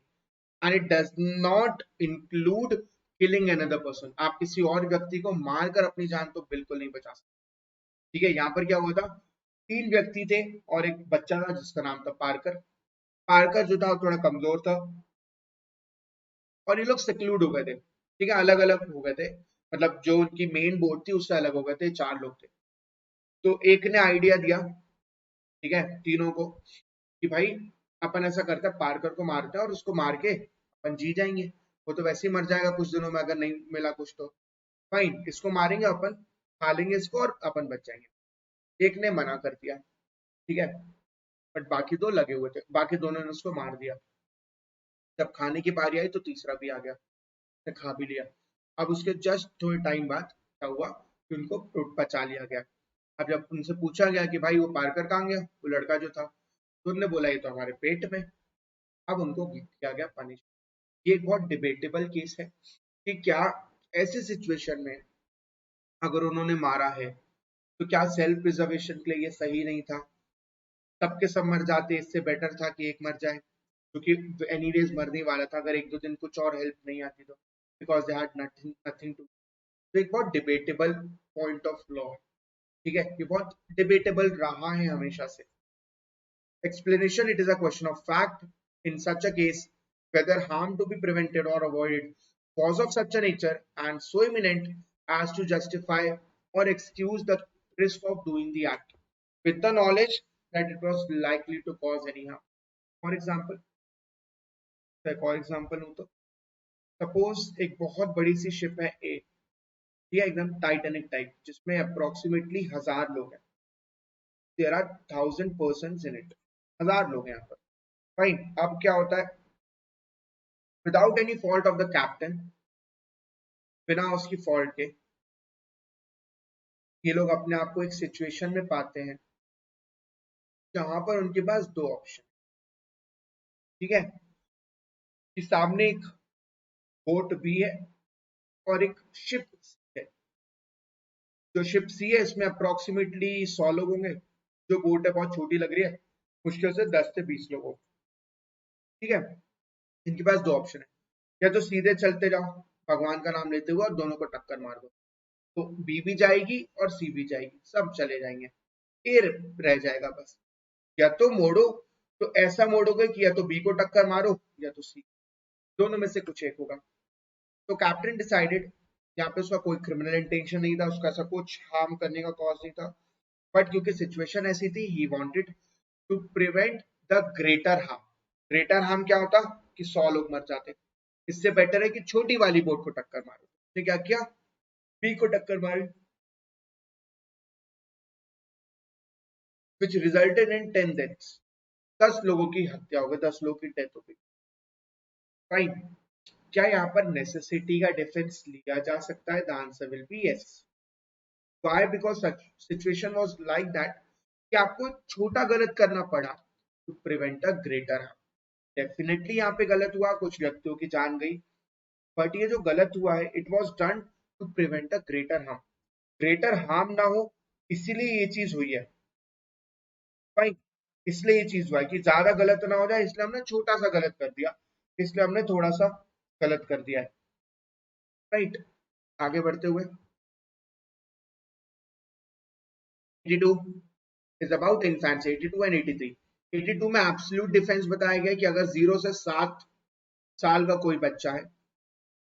and it does not include killing another person. आप किसी और व्यक्ति को मारकर अपनी जान तो बिल्कुल नहीं बचा सकते, ठीक है। यहाँ पर क्या हुआ था, तीन व्यक्ति थे और एक बच्चा था जिसका नाम था पार्कर। पार्कर जो था थोड़ा कमजोर था और ये लोग सेक्लूड हो गए थे, ठीक है, अलग अलग हो गए थे, मतलब जो उनकी मेन बोर्ड थी उससे अलग हो गए थे, चार लोग थे। तो एक ने आइडिया दिया, ठीक है, तीनों को, कि भाई अपन ऐसा करते हैं, पार्कर को मारते हैं और उसको मार के अपन जी जाएंगे, वो तो वैसे ही मर जाएगा कुछ दिनों में अगर नहीं मिला कुछ तो। फाइन, इसको मारेंगे अपन, खा लेंगे इसको और अपन बच जाएंगे। एक ने मना कर दिया, ठीक है, बट बाकी दो लगे हुए थे, बाकी दोनों ने उसको मार दिया। जब खाने की बारी आई तो तीसरा भी आ गया, उसने खा भी लिया। अब उसके जस्ट थोड़े टाइम बाद क्या हुआ कि उनको बचा लिया गया। अब जब उनसे पूछा गया कि भाई वो पार्कर कहाँ गया, वो लड़का जो था, तो उन्होंने बोला ये तो हमारे पेट में। अब उनको किया गया पनिश। ये एक बहुत डिबेटेबल केस है कि क्या ऐसी सिचुएशन में अगर उन्होंने मारा है तो क्या सेल्फ प्रिजर्वेशन के लिए ये सही नहीं था? सबके सब मर जाते, इससे बेटर था कि एक मर जाए, क्योंकि एनीवेज मरने वाला था अगर एक दो दिन कुछ और हेल्प नहीं आती तो, because they had nothing nothing to. तो एक बहुत डिबेटेबल पॉइंट ऑफ लॉ, ठीक है, ये बहुत डिबेटेबल रहा है हमेशा से। Explanation: it is a question of fact. In such a case, whether harm to be prevented or avoided was of such a nature and so imminent as to justify or excuse the risk of doing the act, with the knowledge that it was likely to cause any harm. For example, एक और example हूं तो suppose एक बहुत बड़ी सी ship है ए, ये एकदम टाइटैनिक टाइप, जिसमें अप्रोक्सीमेटली 1000 लोग हैं, there are 1000 person in it, 1000 लोग हैं यहाँ पर। फाइन, अब क्या होता है, without any fault of the captain, बिना उसकी फॉल्ट के ये लोग अपने आप को एक सिचुएशन में पाते हैं जहां पर उनके पास दो ऑप्शन, ठीक है, कि सामने एक बोट भी है और एक शिप है। जो शिप सी है इसमें अप्रोक्सीमेटली 100 लोग होंगे, जो बोट है बहुत छोटी लग रही है, मुश्किल से 10 से 20 लोगों, ठीक है। इनके पास दो ऑप्शन है, या तो सीधे चलते जाओ भगवान का नाम लेते हुए और दोनों को टक्कर मार दो, तो बी भी जाएगी और सी भी जाएगी, सब चले जाएंगे, ए रह जाएगा बस। या तो मोड़ो, तो ऐसा मोड़ोगे कि या तो बी को टक्कर मारो या तो सी, दोनों में से कुछ एक होगा। तो कैप्टन डिसाइडेड, यहाँ पे उसका कोई क्रिमिनल इंटेंशन नहीं था, उसका ऐसा कुछ हार्म करने का कॉज नहीं था, बट क्योंकि सिचुएशन ऐसी थी, he wanted to prevent the greater harm. Greater harm क्या होता कि 100 लोग मर जाते, इससे बेटर है कि छोटी वाली बोट को टक्कर मारो। तो क्या किया, बी को टक्कर मारी, which resulted in 10 deaths, 10 लोगों की हत्या हो गई, 10 लोगों की डेथ हो गई। फाइन, क्या यहाँ पर नेसेसिटी का डिफेंस लिया जा सकता है? The answer will be yes. Why? Because situation was like that कि आपको छोटा गलत करना पड़ा to prevent a greater harm. Definitely यहाँ पे गलत हुआ, कुछ व्यक्तियों की जान गई, बट ये जो गलत हुआ है it was done to prevent a greater harm, greater harm ना हो, इसीलिए ये चीज हुई है। फाइन, इसलिए ये चीज हुआ है कि ज्यादा गलत ना हो जाए, इसलिए हमने छोटा सा गलत कर दिया, इसलिए हमने थोड़ा सा गलत कर दिया है। राइट, आगे बढ़ते हुए 82 इज अबाउट इन्फेंट्स, 82 एंड 83। 82 में एब्सोल्यूट डिफेंस बताया गया कि अगर 0 से 7 साल का कोई बच्चा है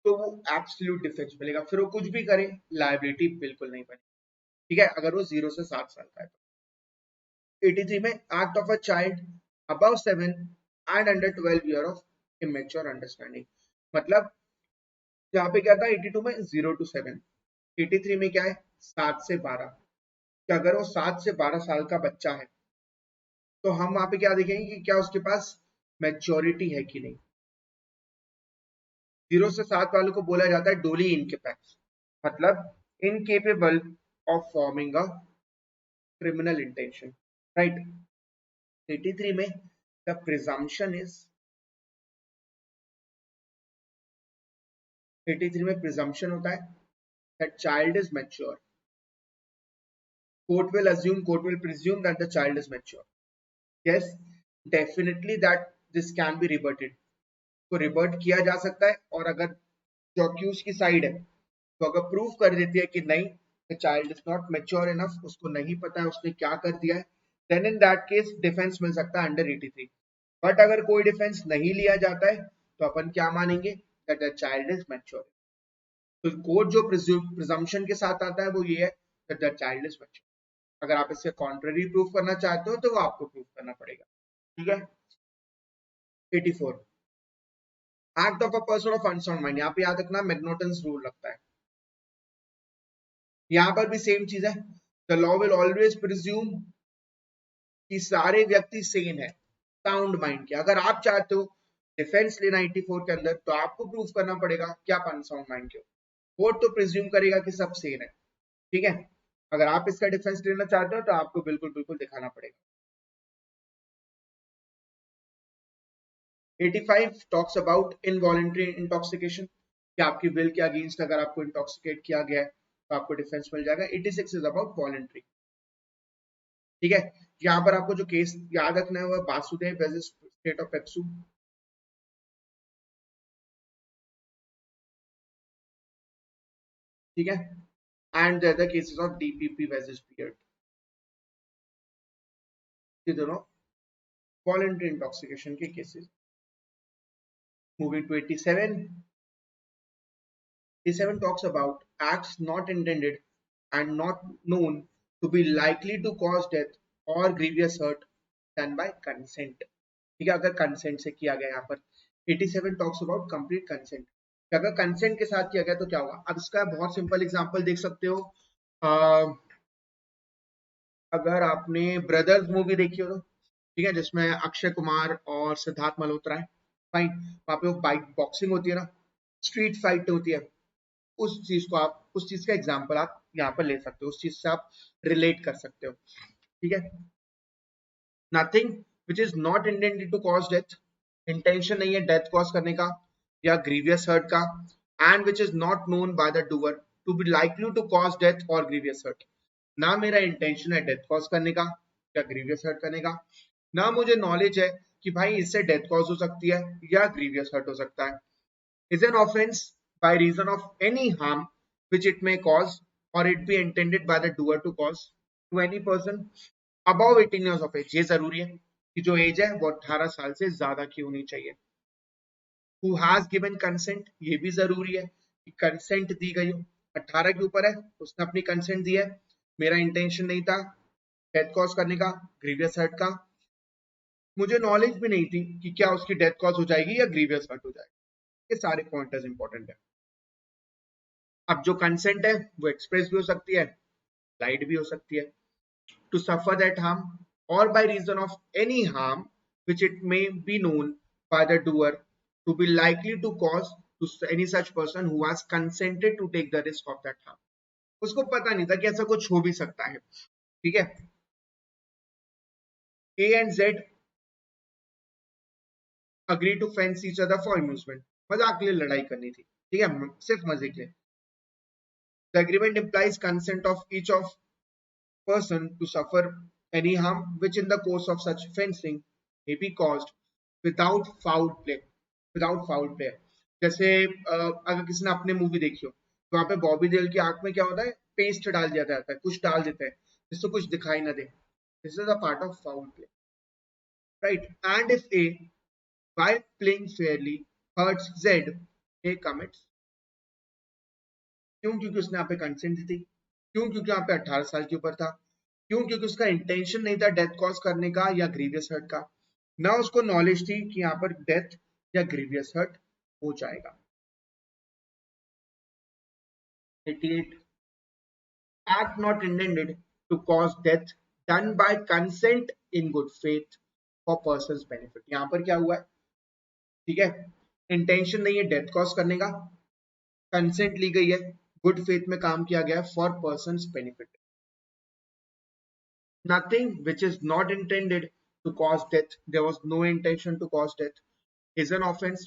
तो वो एब्सोल्यूट डिफेंस मिलेगा, फिर वो कुछ भी करे लायबिलिटी बिल्कुल नहीं बनेगी, ठीक है, अगर वो 0 से 7 साल का है तो। 83 में act of a child above 7 and under 12 year of immature understanding, मतलब यहाँ पे क्या था 82 में 0 to 7, 83 में क्या है 7 से 12, कि अगर वो 7 से 12 साल का बच्चा है तो हम वहां पे क्या देखेंगे कि क्या उसके पास मैच्योरिटी है कि नहीं। 0 से 7 वालों को बोला जाता है डोली इनकेपेक्स, मतलब incapable of forming a criminal intention, right. 83 में द प्रिजम्पशन इज, 83 में प्रिजम्पशन होता है that child is mature, court will assume, court will presume that the child is mature, yes, definitely that this can be reverted, तो revert किया जा सकता है, और अगर जो अक्यूज की साइड है तो अगर प्रूव कर देती है कि नहीं the child is not mature enough, उसको नहीं पता है उसने क्या कर दिया है, then in that case defence मिल सकता है अंडर 83। बट अगर कोई डिफेंस नहीं लिया जाता है तो अपन क्या मानेंगे that the child is mature. तो कोर्ट जो प्रिजम्पशन के साथ आता है वो ये है that the child is mature. अगर आप इससे कॉन्ट्ररी प्रूफ करना चाहते हो तो वो आपको प्रूफ करना पड़ेगा, ठीक है। 84 act of a person of unsound mind, यहाँ पे याद रखना मैग्नोटन्स रूल लगता है, यहाँ पर भी सेम चीज है, the law will always presume कि सारे व्यक्ति सेम है, साउंड माइंड के। अगर आप चाहते हो डिफेंस लेना 84 के अंदर तो आपको प्रूव करना पड़ेगा कि आप अनसाउंड माइंड के हो, कोर्ट तो प्रिज्यूम करेगा कि सब सेम है, ठीक है। अगर आप इसका डिफेंस लेना चाहते हो तो आपको बिल्कुल बिल्कुल दिखाना पड़ेगा। 85 टॉक्स अबाउट इनवॉलंटरी इंटॉक्सिकेशन, कि आपकी विल के अगेंस्ट अगर आपको इंटॉक्सिकेट किया गया है तो आपको डिफेंस मिल जाएगा। 86 इज अबाउट वॉलंटरी, ठीक है। यहाँ पर आपको जो केस याद रखना है वो Vasudev versus state of PEPSU, ठीक है, and the other cases of DPP versus Beard, ये दोनों वॉलंटरी इंटॉक्सिकेशन के cases. Moving to 87, 87 talks about acts not intended and not known to be likely to cause death or grievous hurt done by consent, ठीक है, अगर consent से किया गया। यहाँ पर 87 टॉक्स अबाउट कंप्लीट कंसेंट, अगर कंसेंट के साथ किया गया तो क्या होगा। अब इसका बहुत सिंपल एग्जांपल देख सकते हो, अगर आपने ब्रदर्स मूवी देखी हो तो, ठीक है, जिसमें अक्षय कुमार और सिद्धार्थ मल्होत्रा है, फाइन, वहां पे वो बाइक बॉक्सिंग होती है ना, स्ट्रीट फाइट होती है, उस चीज को आप, उस चीज का एग्जांपल आप यहाँ पर ले सकते हो, उस चीज से आप रिलेट कर सकते हो, ठीक है। Nothing which is not intended to cause death, intention नहीं है डेथ कॉज करने का या ग्रीवियस हर्ट का, and which is not known by the doer to be likely to cause death और ग्रीवियस हर्ट, ना मेरा इंटेंशन है डेथ कॉज करने का या ग्रीवियस हर्ट करने का, ना मुझे नॉलेज है कि भाई इससे डेथ कॉज हो सकती है या ग्रीवियस हर्ट हो सकता है। Is an offence by reason of any harm which it may cause और it be intended by the doer to cause to any person above 18 years of age। ये जरूरी है कि जो एज है वो 18 साल से ज्यादा की होनी चाहिए। हु हैज गिवन कंसेंट, ये भी जरूरी है कि कंसेंट दी गई हो। 18 के ऊपर है, उसने अपनी कंसेंट दी है, मेरा इंटेंशन नहीं था डेथ कॉज करने का, ग्रीवियस हर्ट का, मुझे नॉलेज भी नहीं थी कि क्या उसकी डेथ कॉज हो जाएगी या ग्रीवियस हर्ट हो जाएगी। ये सारे पॉइंटर्स इंपॉर्टेंट है। अब जो कंसेंट है वो एक्सप्रेस भी हो सकती है, लाइट भी हो सकती है। टू सफर दैट हार्म और by reason of any harm which it may be known by the doer to be likely to cause to any such person who has consented to take the risk of that harm। उसको पता नहीं था कि ऐसा कुछ हो भी सकता है। ठीक है, A and Z agree to fence each other for amusement। मजाक के लिए लड़ाई करनी थी, ठीक है, सिर्फ मजे के लिए। The agreement implies consent of each of person to suffer any harm which in the course of such fencing may be caused without foul play। Without foul play, जैसे अगर किसी ने अपने मूवी देखी हो तो वहां पे बॉबी देओल की आंख में क्या होता है, पेस्ट डाल दिया जाता है, कुछ डाल देते हैं जिससे कुछ दिखाई ना दे। This is a part of foul play, right. And if a while playing fairly hurts Z, A commits, क्यों? क्योंकि उसने यहाँ पे कंसेंट दी थी। क्यों? क्योंकि यहाँ पे 18 साल के ऊपर था। क्यों? क्योंकि उसका इंटेंशन नहीं था डेथ कॉज करने का या ग्रीवियस हर्ट का। ना उसको नॉलेज थी कि यहाँ पर डेथ या ग्रीवियस हर्ट हो जाएगा। 88 act not intended to cause death done by consent in good faith for person's benefit। यहाँ पर क्या हुआ है, ठीक है, इंटेंशन नहीं है डेथ कॉज करने का, कंसेंट ली गई है, गुड फेथ में काम किया गया है for persons benefit. Nothing which is not intended to cause death, there was no intention to cause death, is an offense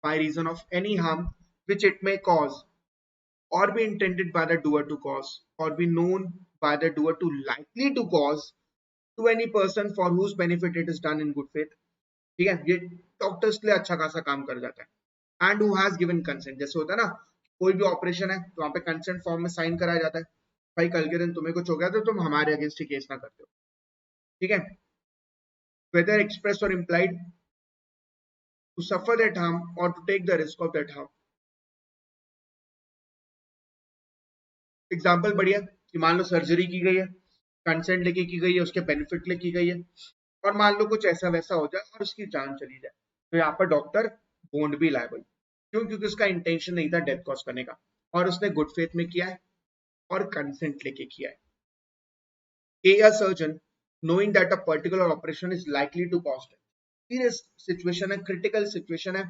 by reason of any harm which it may cause or be intended by the doer to cause or be known by the doer to likely to cause to any person for whose benefit it is done in good faith। ठीक है, ये doctors के लिए अच्छा खासा काम कर जाता है। And who has given consent, जैसे होता है ना कोई भी ऑपरेशन है तो वहां पे कंसेंट फॉर्म में साइन कराया जाता है, भाई कल के दिन तुम्हें कुछ हो गया तो तुम हमारे अगेंस्ट ही केस ना करते हो। ठीक है, whether expressed or implied, to suffer that harm or to take the risk of that harm। Example बढ़िया कि मान लो सर्जरी की गई है, कंसेंट लेके की गई है, उसके बेनिफिट लेके की गई है, और मान लो कुछ ऐसा वैसा हो जाए और उसकी जान चली जाए, तो यहाँ पर डॉक्टर वोंट बी लायबल। क्यों? क्योंकि उसका इंटेंशन नहीं था डेथ कॉज करने का और उसने गुड फेथ में किया है और कंसेंट लेके किया है। A surgeon knowing that a particular operation is likely to cost death, serious situation है, क्रिटिकल सिचुएशन है,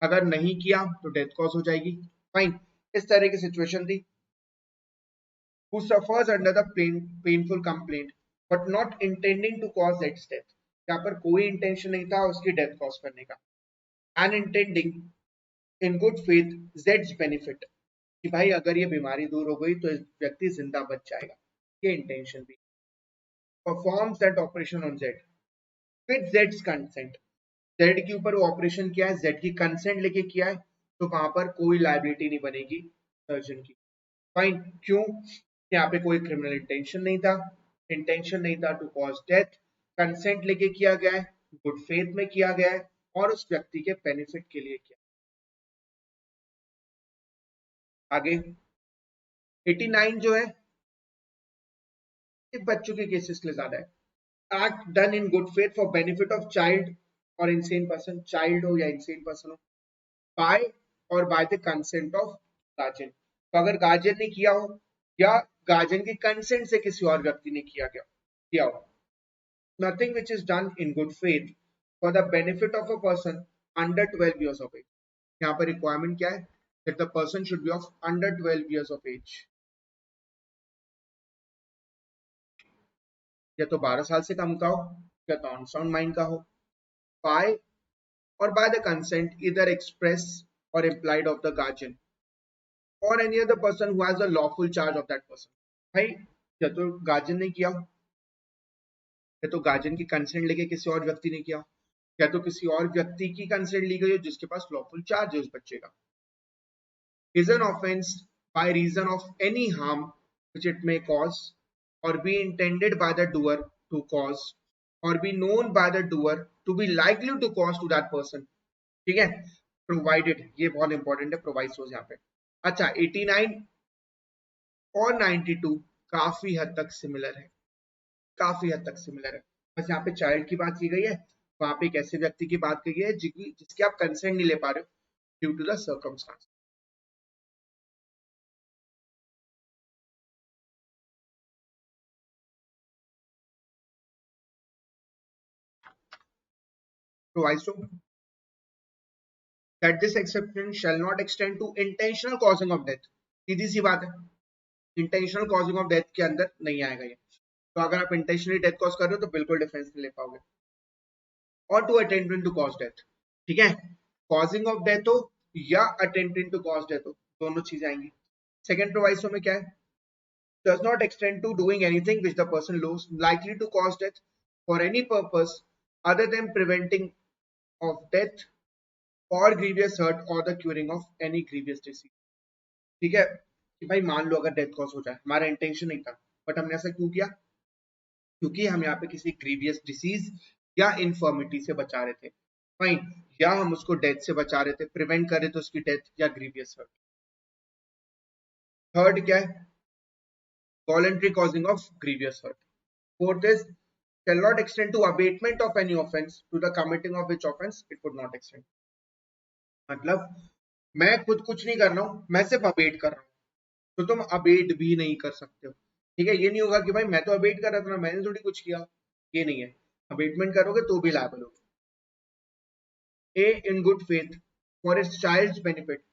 अगर नहीं किया तो डेथ कॉज हो जाएगी, फाइन, इस तरह की सिचुएशन थी। who suffers under the painful complaint but not intending to cause its death, यहाँ पर कोई इंटेंशन नहीं था उसकी डेथ कॉज करने का, and intending in good faith Z's benefit, कि भाई अगर ये बीमारी दूर हो गई तो इस व्यक्ति जिंदा बच जाएगा, ये इंटेंशन भी। performs that operation on Z with Z's consent, Z के ऊपर वो ऑपरेशन किया है, Z की कंसेंट लेके किया है, तो वहां पर कोई लाइबिलिटी नहीं बनेगी सर्जन की, फाइन। क्यों? यहाँ पे कोई क्रिमिनल इंटेंशन नहीं था टू कॉज डेथ, कंसेंट लेके किया गया है, गुड फेथ में किया गया है और उस व्यक्ति के बेनिफिट के लिए किया। आगे 89 जो है बच्चों के केसेस के लिए ज्यादा है। Act done in good faith for benefit of child और इंसेन पर्सन, चाइल्ड हो या इंसेन पर्सन हो, बाय और by the consent of guardian. तो अगर गार्जियन ने किया हो या गार्जियन के कंसेंट से किसी और व्यक्ति ने किया हो। Nothing which is done in good faith for the benefit of a person under 12 years of age। यहाँ पर रिक्वायरमेंट क्या है, that the person should be of under 12 years of age, या तो 12 साल से कम का हो या तो अनसाउंड माइंड का हो, by or by the consent either express or implied of the guardian or any other person who has the lawful charge of that person। भाई या तो गार्जियन ने किया हो या तो गार्जियन की कंसेंट लेके किसी और व्यक्ति ने किया, या तो किसी और व्यक्ति की कंसेंट ली गई हो जिसके पास लॉफुल चार्ज है उस बच्चे का। Is an offense by reason of any harm which it may cause or be intended by the doer to cause or be known by the doer to be likely to cause to that person। ठीक है, provided, ये बहुत important है, प्रोवाइसोस यहाँ पे। अच्छा, 89 और 92 काफी हद तक सिमिलर है, काफी हद तक सिमिलर है। बस यहाँ पे चाइल्ड की बात की गई है, वहां पे एक ऐसे व्यक्ति की बात की गई है जिसकी आप कंसेंट नहीं ले पा रहे हो due to the circumstance. Proviso that this exception shall not extend to intentional causing of death। सीधी सी बात है, इंटेंशनल कॉजिंग ऑफ डेथ के अंदर नहीं आएगा ये। तो अगर आप इंटेंशनली डेथ कॉज कर रहे हो तो बिल्कुल डिफेंस नहीं ले पाओगे। और to attempt to cause death, ठीक है, कॉजिंग ऑफ डेथ हो या अटेम्प्ट टू कॉज डेथ हो, दोनों चीजें आएंगी। सेकंड प्रोवाइसो में क्या है, does not extend to doing anything which the person knows likely to cause death for any purpose other than preventing of death or grievous hurt or the curing of any grievous disease। ठीक है, कि भाई मान लो अगर death cause हो जाए, हमारा intention नहीं था, बट हमने ऐसा क्यों किया, क्योंकि हम यहाँ पे किसी ग्रीवियस डिसीज या इन्फर्मिटी से बचा रहे थे, फाइन, या हम उसको डेथ से बचा रहे थे, प्रिवेंट कर रहे थे उसकी डेथ या ग्रीवियस हर्ट। थर्ड क्या है, voluntary causing of grievous hurt. Fourth is shall not extend to abatement of any offense to the committing of which offense it would not extend। मतलब मैं खुद कुछ नहीं कर रहा हूं, मैं सिर्फ अबेट कर रहा हूं, तो तुम अबेट भी नहीं कर सकते हो। ठीक है, ये नहीं होगा कि भाई मैं तो अबेट कर रहा था ना, मैंने थोड़ी कुछ किया, ये नहीं है। अबेटमेंट करोगे तो भी लायबल हो। A in good faith for its child's benefit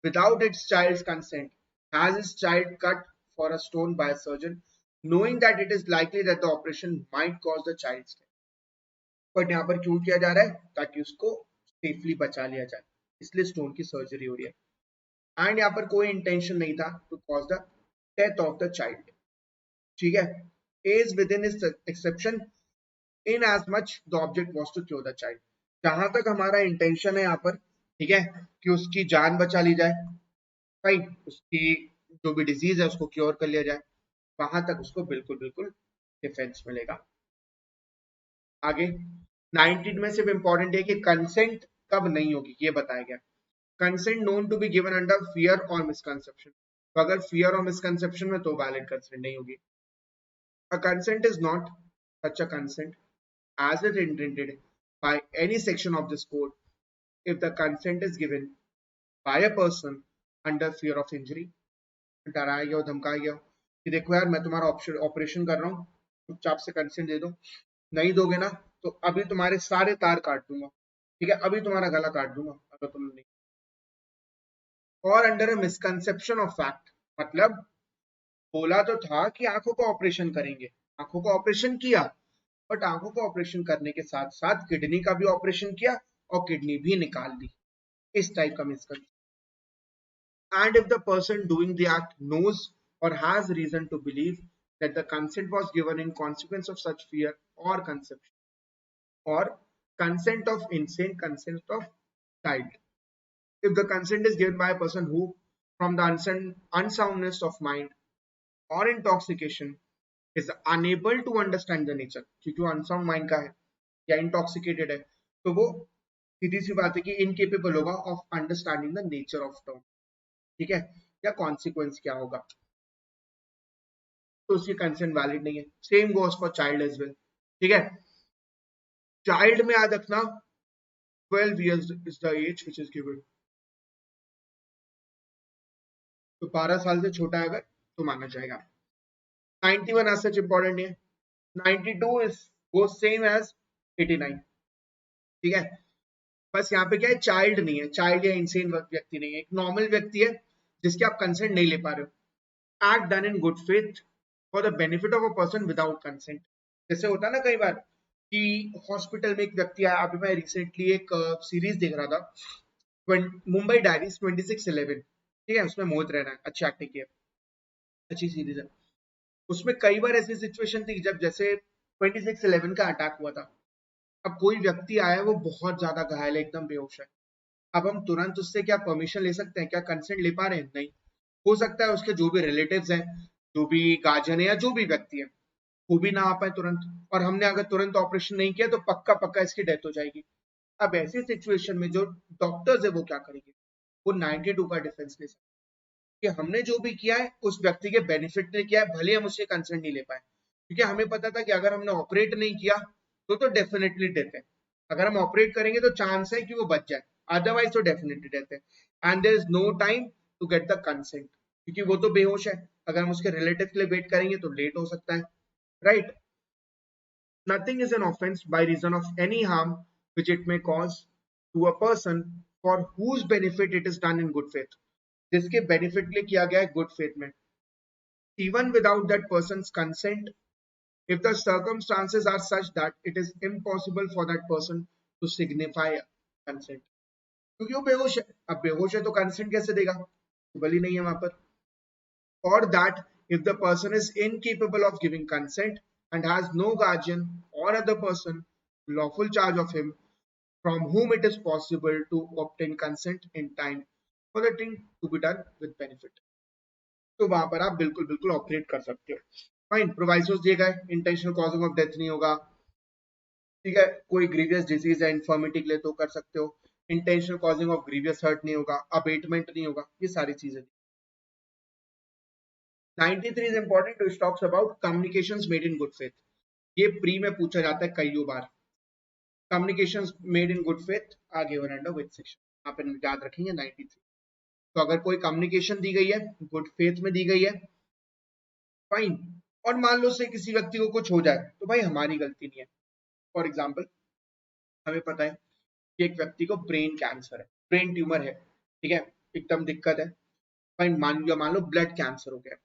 without its child's consent has its child cut for a stone by a surgeon knowing that it is likely that the operation might cause the child's death। But यहाँ पर क्यों किया जा रहा है, ताकि उसको safely बचा लिया जाए, इसलिए स्टोन की सर्जरी हो रही है। एंड यहाँ पर कोई इंटेंशन नहीं था to cause the death of the child. ठीक है, is within its exception in as much the object was to cure the child। जहां तक हमारा इंटेंशन है यहाँ पर, ठीक है, कि उसकी जान बचा ली जाए, फाइन, उसकी जो भी डिजीज है उसको क्योर कर लिया जाए, वहां तक उसको बिल्कुल बिल्कुल डिफेंस मिलेगा। आगे 19 में सिर्फ इंपॉर्टेंट है कि कंसेंट कब नहीं होगी ये बताया गया। Consent known to be given under fear और मिसकंसेप्शन, तो अगर फियर और मिसकंसेप्शन में तो वैलिड कंसेंट नहीं होगी। अ consent is not such a consent as it intended by any section of this code if the consent is given by a person under fear of injury। डराया गया, धमकाया गया कि देखो यार मैं तुम्हारा ऑपरेशन कर रहा हूँ, चुपचाप से कंसेंट दे दो, नहीं दोगे ना तो अभी तुम्हारे सारे तार काट दूंगा, ठीक है, अभी तुम्हारा गला काट दूंगा अगर तुम नहीं। और under a misconception of fact, मतलब बोला तो था कि आंखों का ऑपरेशन करेंगे, आंखों का ऑपरेशन किया, बट आंखों का ऑपरेशन करने के साथ साथ किडनी का भी ऑपरेशन किया और किडनी भी निकाल दी, इस टाइप का misconception. And if the person doing the act knows or has reason to believe that the consent was given in consequence of such fear or conception or consent of insane consent of child, if the consent is given by a person who from the unsoundness of mind or intoxication is unable to understand the nature, क्योंकि वो unsound mind का है या intoxicated है, तो वो सीधी सी बात है कि इनकेपेबल होगा of understanding the nature of term, ठीक है, या कॉन्सिक्वेंस क्या होगा, तो उसकी कंसेंट वैलिड नहीं है। Same goes for child as well. ठीक है, चाइल्ड में याद रखना 12 years is the age which is given, तो 12 साल से छोटा है अगर तो माना जाएगा। 91 एज सच इंपॉर्टेंट है, 92 इज गो सेम एज 89। ठीक है, बस यहाँ पे क्या है, चाइल्ड नहीं है, चाइल्ड या इंसेन व्यक्ति नहीं है, एक नॉर्मल व्यक्ति है जिसके आप कंसेंट नहीं ले पा रहे हो। Act done in good faith for the benefit of a person without consent. जैसे होता है ना कई बार कि हॉस्पिटल में एक व्यक्ति आया, अभी मैं रिसेंटली एक सीरीज देख रहा था, मुंबई डायरीज 2611, ठीक है, उसमें मोहित रैना है, अच्छी एक्टिंग की है, अच्छी सीरीज है। उसमें कई बार ऐसी सिचुएशन थी जब जैसे 26/11 का अटैक हुआ था। अब कोई व्यक्ति आया है, वो बहुत ज्यादा घायल है, एकदम बेहोश है। अब हम तुरंत उससे क्या परमिशन ले सकते हैं? क्या कंसेंट ले पा रहे हैं? नहीं। हो सकता है उसके जो भी रिलेटिव्स हैं, जो भी गार्जियन है या जो भी व्यक्ति है, वो भी ना आ पाए तुरंत, और हमने अगर तुरंत ऑपरेशन नहीं किया तो पक्का पक्का इसकी डेथ हो जाएगी। अब ऐसी सिचुएशन में जो डॉक्टर्स है वो क्या करेंगे? वो 92 का डिफेंस ले सकते कि हमने जो भी किया है उस व्यक्ति के बेनिफिट ने किया है, भले हम उससे कंसर्न नहीं ले पाए, क्योंकि हमें पता था कि अगर हमने ऑपरेट नहीं किया तो डेफिनेटली डेथ है। अगर हम ऑपरेट करेंगे तो चांस है कि वो बच जाए, अदरवाइज तो डेफिनेटली डेथ है। And there is no time to get the consent, क्योंकि वो तो बेहोश है। अगर हम उसके रिलेटिव के लिए वेट करेंगे तो लेट हो सकता है, right? Nothing is an offense by reason of any harm which it may cause to a person for whose benefit it is done in good faith. जिसके बेनिफिट लिए किया गया है गुड फेथ में, even without that person's consent, if the circumstances are such that it is impossible for that person to signify consent. क्योंकि वो बेहोश है, अब बेहोश है तो कंसेंट कैसे देगा? बली नहीं है वहां पर। Or that if the person is incapable of giving consent and has no guardian or other person lawful charge of him from whom it is possible to obtain consent in time for the thing to be done with benefit, तो वहां पर आप बिल्कुल बिल्कुल operate कर सकते हो। Fine, प्रोवाइसोस दिए गए, इंटेंशनल कॉजिंग ऑफ डेथ नहीं होगा, ठीक है। कोई ग्रीवियस डिजीज है इन्फर्मिटी के लिए तो कर सकते हो। Intentional causing of grievous hurt नहीं होगा, अबेटमेंट नहीं होगा, ये सारी चीजें। 93 is important to talks about communications made in good faith. ये प्री में पूछा जाता है कई बार। Communications made in good faith are given under which section? यहाँ पे याद रखेंगे 93। तो अगर कोई कम्युनिकेशन दी गई है गुड फेथ में दी गई है, फाइन, और मान लो से किसी व्यक्ति को कुछ हो जाए तो भाई हमारी गलती नहीं है। फॉर एग्जाम्पल, हमें पता है कि एक व्यक्ति को ब्रेन कैंसर है, ब्रेन ट्यूमर है, ठीक है, एकदम दिक्कत है। फाइन, मान लो ब्लड कैंसर हो गया।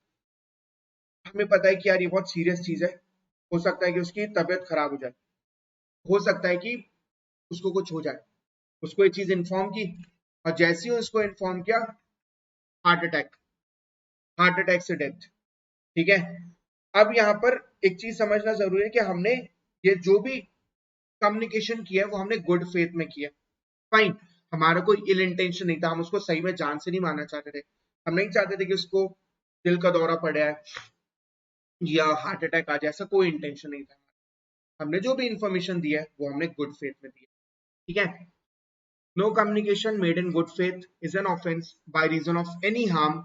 हमें पता है कि यार ये बहुत सीरियस चीज है, हो सकता है कि उसकी तबीयत खराब हो जाए, हो सकता है कि उसको कुछ हो जाए। उसको ये चीज इन्फॉर्म की, और जैसे ही उसको इन्फॉर्म किया, हार्ट अटैक, हार्ट अटैक से डेथ, ठीक है। अब यहाँ पर एक चीज समझना जरूरी है कि हमने ये जो भी कम्युनिकेशन किया है वो हमने गुड फेथ में किया, फाइन। हमारा कोई इल इंटेंशन नहीं था, हम उसको सही में जान से नहीं मारना चाहते थे। हम नहीं चाहते थे कि उसको दिल का दौरा पड़ा है या हार्ट अटैक आ जाए, ऐसा कोई इंटेंशन नहीं था। हमने जो भी इंफॉर्मेशन दिया है वो हमने गुड फेथ में दिया, ठीक है। No communication made in good faith is an offence by reason of any harm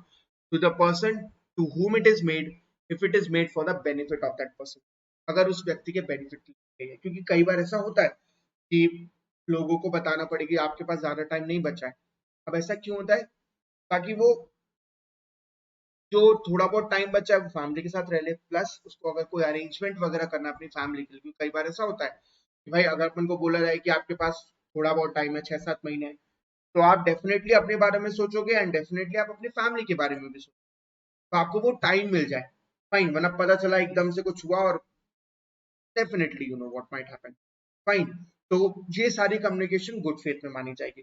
to the person to whom it is made if it is made for the benefit of that person, अगर उस व्यक्ति के benefit के लिए है। क्योंकि कई बार ऐसा होता है कि लोगों को बताना पड़ेगा कि आपके पास ज्यादा टाइम नहीं बचा है। अब ऐसा क्यों होता है? ताकि वो जो थोड़ा बहुत टाइम बचा है वो फैमिली के साथ रह ले, प्लस उसको अगर कोई अरेंजमेंट वगैरह करना अपनी फैमिली के लिए, क्योंकि कई बार ऐसा होता है कि भाई अगर अपन को बोला जाए कि आपके पास थोड़ा बहुत टाइम है, 6-7 महीने, तो आप डेफिनेटली अपने बारे में सोचोगे एंड डेफिनेटली आप अपनी फैमिली के बारे में भी सोचोगे, तो आपको वो टाइम मिल जाए, फाइन। वरना पता चला एकदम से कुछ हुआ और definitely you know what might happen, fine. तो ये सारी कम्युनिकेशन गुड फेथ में मानी जाएगी।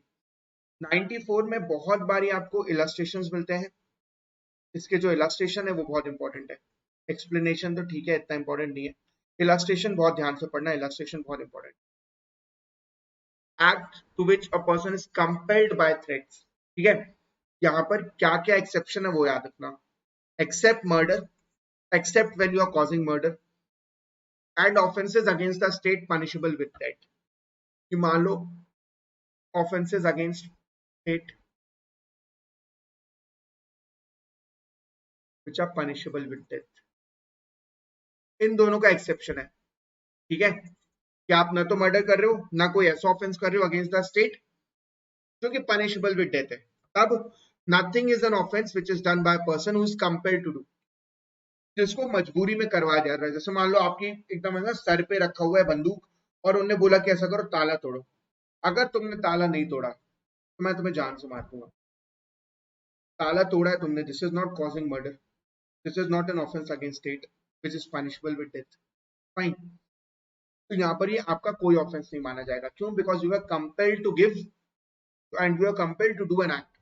94 में बहुत बारी आपको इलस्ट्रेशंस मिलते हैं। इसके जो इलस्ट्रेशन है वो बहुत इंपॉर्टेंट है, एक्सप्लेनेशन तो ठीक है इतना इंपॉर्टेंट नहीं है, इलस्ट्रेशन बहुत ध्यान से पढ़ना, इलस्ट्रेशन बहुत important. Act to which a person is compelled by threats, ठीक है। यहाँ पर क्या क्या एक्सेप्शन है वो याद रखना। Except murder, except when you are causing murder, and offenses against the state punishable with death। कि मान लो offenses against state which are punishable with death, इन दोनों का एक्सेप्शन है, ठीक है। कि आप ना तो मर्डर कर रहे हो ना कोई ऐसा ऑफेंस कर रहे हो अगेंस्ट द स्टेट जो कि पनिशेबल विद डेथ है। तब nothing is an offence which is done by person who is compelled to do, जिसको मजबूरी में करवाया जा रहा है। जैसे मान लो आपकी एकदम है ना सर पे रखा हुआ है बंदूक, और उन्होंने बोला कि ऐसा करो ताला तोड़ो, अगर तुमने ताला नहीं तोड़ा तो मैं तुम्हें जान से मार दूंगा। ताला तोड़ा है तुमने, this is not causing murder, this is not an offence against state which is punishable with death, fine. तो यहाँ पर ये आपका कोई ऑफेंस नहीं माना जाएगा, क्यों? Because you are compelled to give and you are compelled to do an act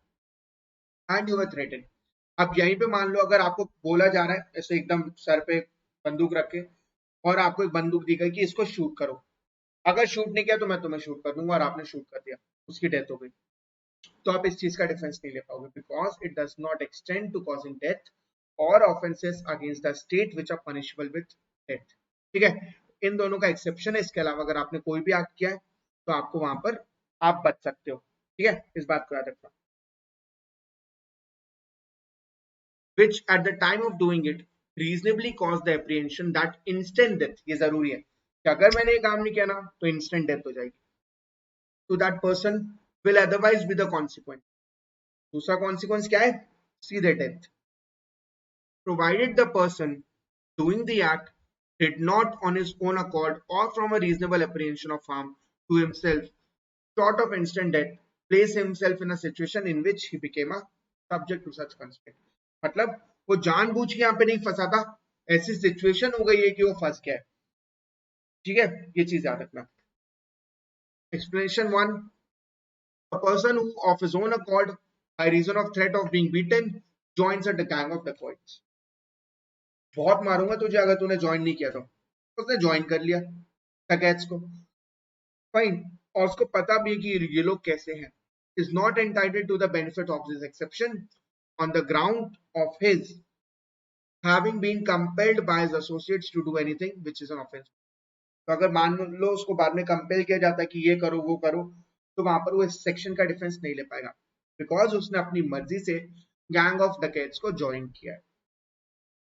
and you are threaten. अब यहीं पे मान लो अगर आपको बोला जा रहा है ऐसे एकदम सर पे बंदूक रख के और आपको एक बंदूक दी गई कि इसको शूट करो, अगर शूट नहीं किया तो मैं तुम्हें शूट कर दूंगा, और आपने शूट कर दिया, उसकी डेथ हो गई, तो आप इस चीज का डिफेंस नहीं ले पाओगे, because it does not extend to causing death और offences against the state which are punishable with death. ठीक है, इन दोनों का एक्सेप्शन है, इसके अलावा अगर आपने कोई भी एक्ट किया है तो आपको वहां पर आप बच सकते हो। ठीक है, इस बात को याद रखना। which at the time of doing it reasonably caused the apprehension that instant death, ये जरूरी है कि अगर मैंने ये काम नहीं किया ना तो इंस्टेंट डेथ हो जाएगी, to that person will otherwise be the consequence। दूसरा कॉन्सिक्वेंस क्या है? सीधे death. provided the person doing the act did not on his own accord or from a reasonable apprehension of harm to himself short of instant death place himself in a situation in which he became a subject to such constraint। मतलब वो जानबूझ के यहाँ पे नहीं फंसा था, ऐसी सिचुएशन हो गई है कि वो फंस गया है। ठीक है, ये चीज याद रखना। Explanation one, a person who of his own accord by reason of threat of being beaten joins a gang of dacoits। बहुत मारूंगा तुझे अगर तूने ज्वाइन नहीं किया तो उसने ज्वाइन कर लिया डकैट्स को, फाइन, और उसको पता भी है कि ये लोग कैसे हैं, is not entitled to the benefit of this exception on the ground of his having been compelled by his associates to do anything which is an offense। तो अगर मान लो उसको बाद में कंपेल किया जाता है कि ये करो वो करो, तो वहां पर वो इस सेक्शन का डिफेंस नहीं ले पाएगा, बिकॉज उसने अपनी मर्जी से गैंग ऑफ डकैट्स को ज्वाइन किया है।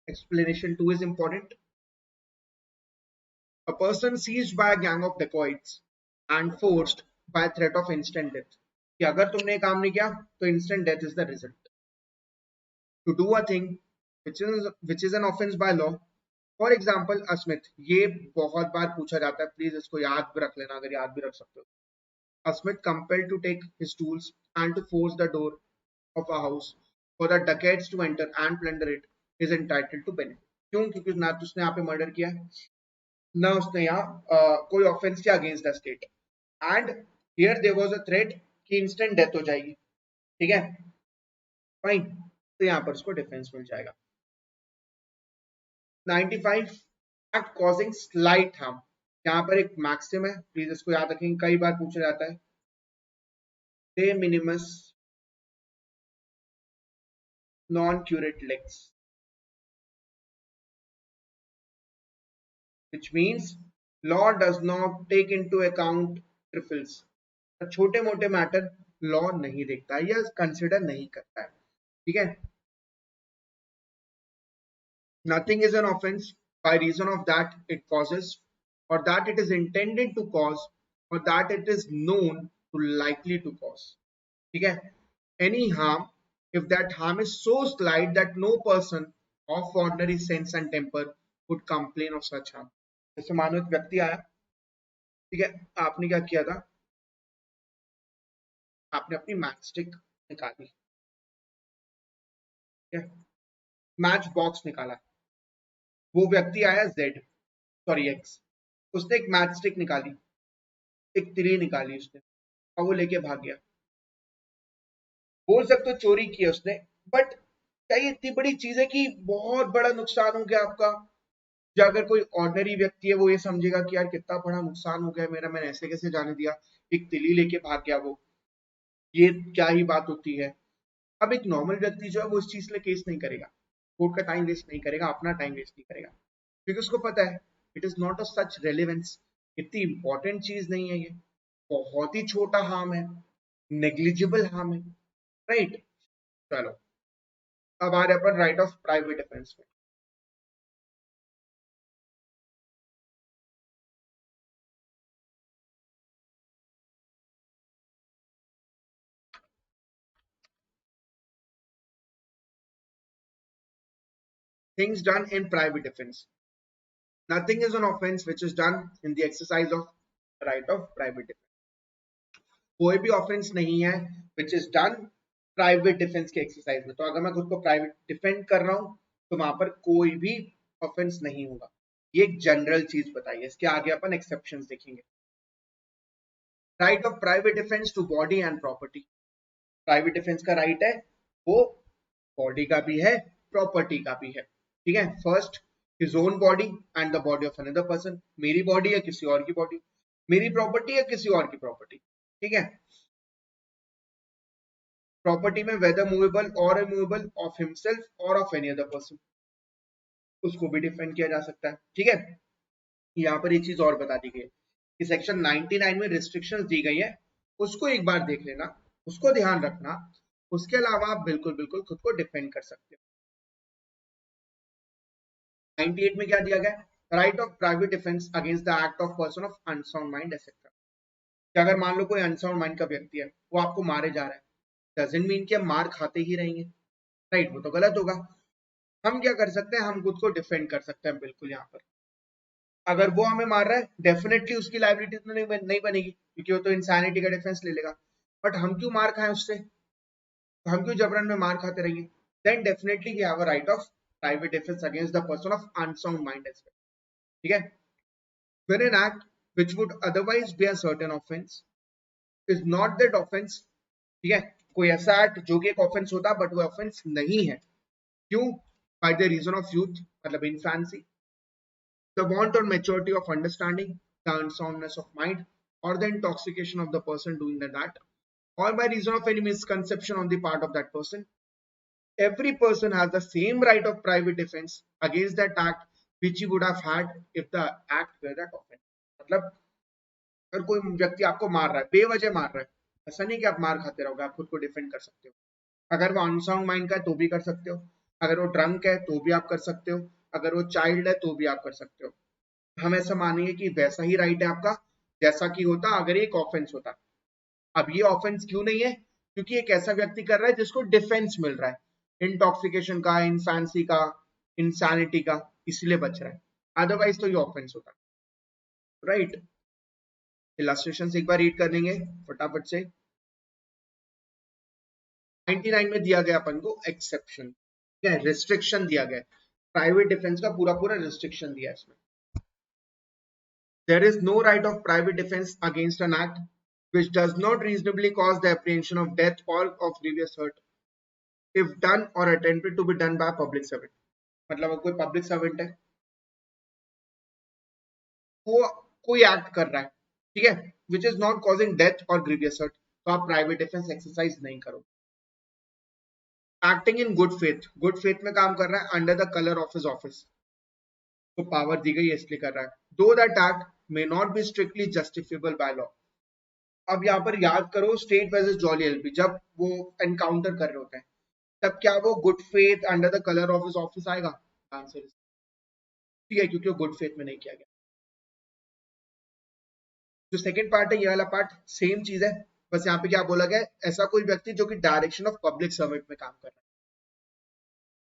Explanation two is important. A person seized by a gang of dacoits and forced by threat of instant death, कि अगर तुमने ये काम नहीं किया तो instant death is the result। To do a thing which is an offense by law, for example Asmit, ये बहुत बार पूछा जाता है, प्लीज इसको याद भी रख लेना अगर याद भी रख सकते हो। Asmit compelled to take his tools and to force the door of a house for the dacoits to enter and plunder it is entitled to benefit। क्यों? क्योंकि ना तो उसने यहाँ पे मर्डर किया, ना उसने यहाँ कोई ऑफेंस किया against the state, and here there was a threat कि इंस्टेंट डेथ हो जाएगी। ठीक है, फाइन, तो यहाँ पर उसको डिफेंस मिल जाएगा। 95, एक्ट कॉजिंग स्लाइट हार्म, यहाँ पर एक मैक्सिम है, प्लीज इसको याद रखेंगे, कई बार पूछा जाता है, de minimis non curate lex, which means law does not take into account trifles। छोटे मोटे मैटर लॉ नहीं देखता है या कंसिडर नहीं करता है। ठीक है, nothing is an offense by reason of that it causes, or that it is intended to cause, or that it is known to likely to cause। ठीक है, any harm if that harm is so slight that no person of ordinary sense and temper would complain of such harm। जैसे मानो एक व्यक्ति आया, ठीक है, आपने क्या किया था, आपने अपनी मैच स्टिक निकाली, ठीक है, मैच बॉक्स निकाला, वो व्यक्ति आया जेड, सॉरी एक्स, उसने एक मैच स्टिक निकाली, एक तिरी निकाली उसने, और वो लेके भाग गया। बोल सकते हो चोरी की है उसने, बट क्या ये इतनी बड़ी चीज है कि बहुत बड़ा नुकसान हो गया आपका? या अगर कोई ऑर्डिनरी व्यक्ति है वो ये समझेगा कि यार कितना बड़ा नुकसान हो गया मेरा, मैंने ऐसे कैसे जाने दिया, एक तिली लेके भाग गया वो, ये क्या ही बात होती है। अब एक नॉर्मल व्यक्ति जो है वो इस चीज में केस नहीं करेगा, कोर्ट का टाइम वेस्ट नहीं करेगा, अपना टाइम वेस्ट नहीं करेगा, क्योंकि उसको पता है it is not of such relevance, इतनी इंपॉर्टेंट चीज नहीं है ये, बहुत ही छोटा हार्म है, नेग्लिजिबल हार्म है, राइट। चलो, अब आ रहे अपन राइट ऑफ प्राइवेट डिफेंस में। Things done in private defense, nothing is an offense which is done in the exercise of right of private defense। कोई भी ऑफेंस नहीं है विच इज डन प्राइवेट डिफेंस के एक्सरसाइज में। तो अगर मैं खुद को प्राइवेट डिफेंड कर रहा हूं तो वहां पर कोई भी ऑफेंस नहीं होगा। ये एक जनरल चीज बताइए, इसके आगे अपन एक्सेप्शंस देखेंगे। Right of private defence to body and property, private defence का राइट है वो बॉडी का भी है प्रॉपर्टी का भी है। ठीक है, first his own body and the body of another person, मेरी बॉडी या किसी और की बॉडी, मेरी प्रॉपर्टी या किसी और की प्रॉपर्टी, ठीक है। प्रॉपर्टी में वेदर मूवेबल और इमूवेबल ऑफ हिमसेल्फ और ऑफ एनी अदर पर्सन, उसको भी डिफेंड किया जा सकता है, ठीक है। यहाँ पर एक चीज और बता दी गई है कि सेक्शन 99 में रिस्ट्रिक्शंस दी गई है, उसको एक बार देख लेना, उसको ध्यान रखना, उसके अलावा आप बिल्कुल बिल्कुल खुद को डिफेंड कर सकते हो। 98 में क्या दिया गया, right of private defence against the act of person of unsound mind etcetera, कि अगर मान लो कोई अनसाउंड माइंड का व्यक्ति है, वो आपको मारे जा रहा है, डजंट मीन कि हम मार खाते ही रहेंगे, राइट, वो तो गलत होगा। हम क्या कर सकते हैं, हम खुद को डिफेंड कर सकते हैं बिल्कुल। यहाँ पर अगर वो हमें मार रहा है, डेफिनेटली उसकी लायबिलिटी तो नहीं बनेगी, क्योंकि वो तो इंसानिटी का डिफेंस ले लेगा, बट हम क्यों मार खाएं उससे, हम क्यों जबरन में मार खाते रहेंगे, then definitely we have a right of private defence against the person of unsound mind as well, ठीक है। When an act which would otherwise be a certain offense is not that offense, ठीक है, कोई ऐसा act जो कि एक offence होता बट वो ऑफेंस नहीं है, क्यों, by the reason of youth, मतलब infancy, the want or maturity of understanding, the unsoundness of mind, or the intoxication of the person doing that act, or by reason of any misconception on the part of that person, every person has the same right of private defense against that act which he would have had if the act were that offense. मतलब अगर कोई व्यक्ति आपको मार रहा है, बेवजह मार रहा है, ऐसा नहीं कि आप मार खाते रहोगे, आप खुद को डिफेंड कर सकते हो। अगर वो अनसाउंड माइंड का है तो भी कर सकते हो, अगर वो ड्रंक है तो भी आप कर सकते हो, अगर वो चाइल्ड है तो भी आप कर सकते हो। हम ऐसा मानेंगे कि वैसा ही राइट है आपका जैसा कि होता अगर ये एक ऑफेंस होता। अब ये ऑफेंस क्यों नहीं है, क्योंकि एक ऐसा व्यक्ति कर रहा है जिसको डिफेंस मिल रहा है इंटॉक्सिकेशन का, इनफैंसी का, इंसैनिटी का, इसलिए बच रहा है, अदरवाइज तो ये ऑफेंस होता, राइट। इलस्ट्रेशन एक बार रीड कर लेंगे फटाफट से। 99 में दिया गया अपन को एक्सेप्शन, क्या है, रिस्ट्रिक्शन दिया गया, प्राइवेट डिफेंस का पूरा पूरा रिस्ट्रिक्शन दिया है इसमें। There is no right of private defense against an act which does not reasonably cause the apprehension of death or of grievous hurt if done or attempted to be done by a public servant। मतलब अगर कोई public servant है, वो कोई act कर रहा है, ठीक है, विच इज नॉट कॉजिंग डेथ और ग्रीवियस हर्ट, तो आप प्राइवेट डिफेंस एक्सरसाइज नहीं करो। Acting in good faith, good faith में काम कर रहा है under the colour of his office, तो पावर दी गई है इसलिए कर रहा है, दो that act may not be strictly justifiable by law. अब यहाँ पर याद करो स्टेट वर्सेस जॉली एलपी, जब वो एनकाउंटर कर रहे होते हैं, तब क्या वो good faith under the colour of his office आएगा, आंसर इज ठीक है, क्योंकि वो गुड फेथ में नहीं किया गया। जो सेकंड पार्ट है, ये वाला पार्ट सेम चीज है, बस यहाँ पे क्या बोला गया है, ऐसा कोई व्यक्ति जो कि डायरेक्शन ऑफ पब्लिक सर्वेंट में काम कर रहा है,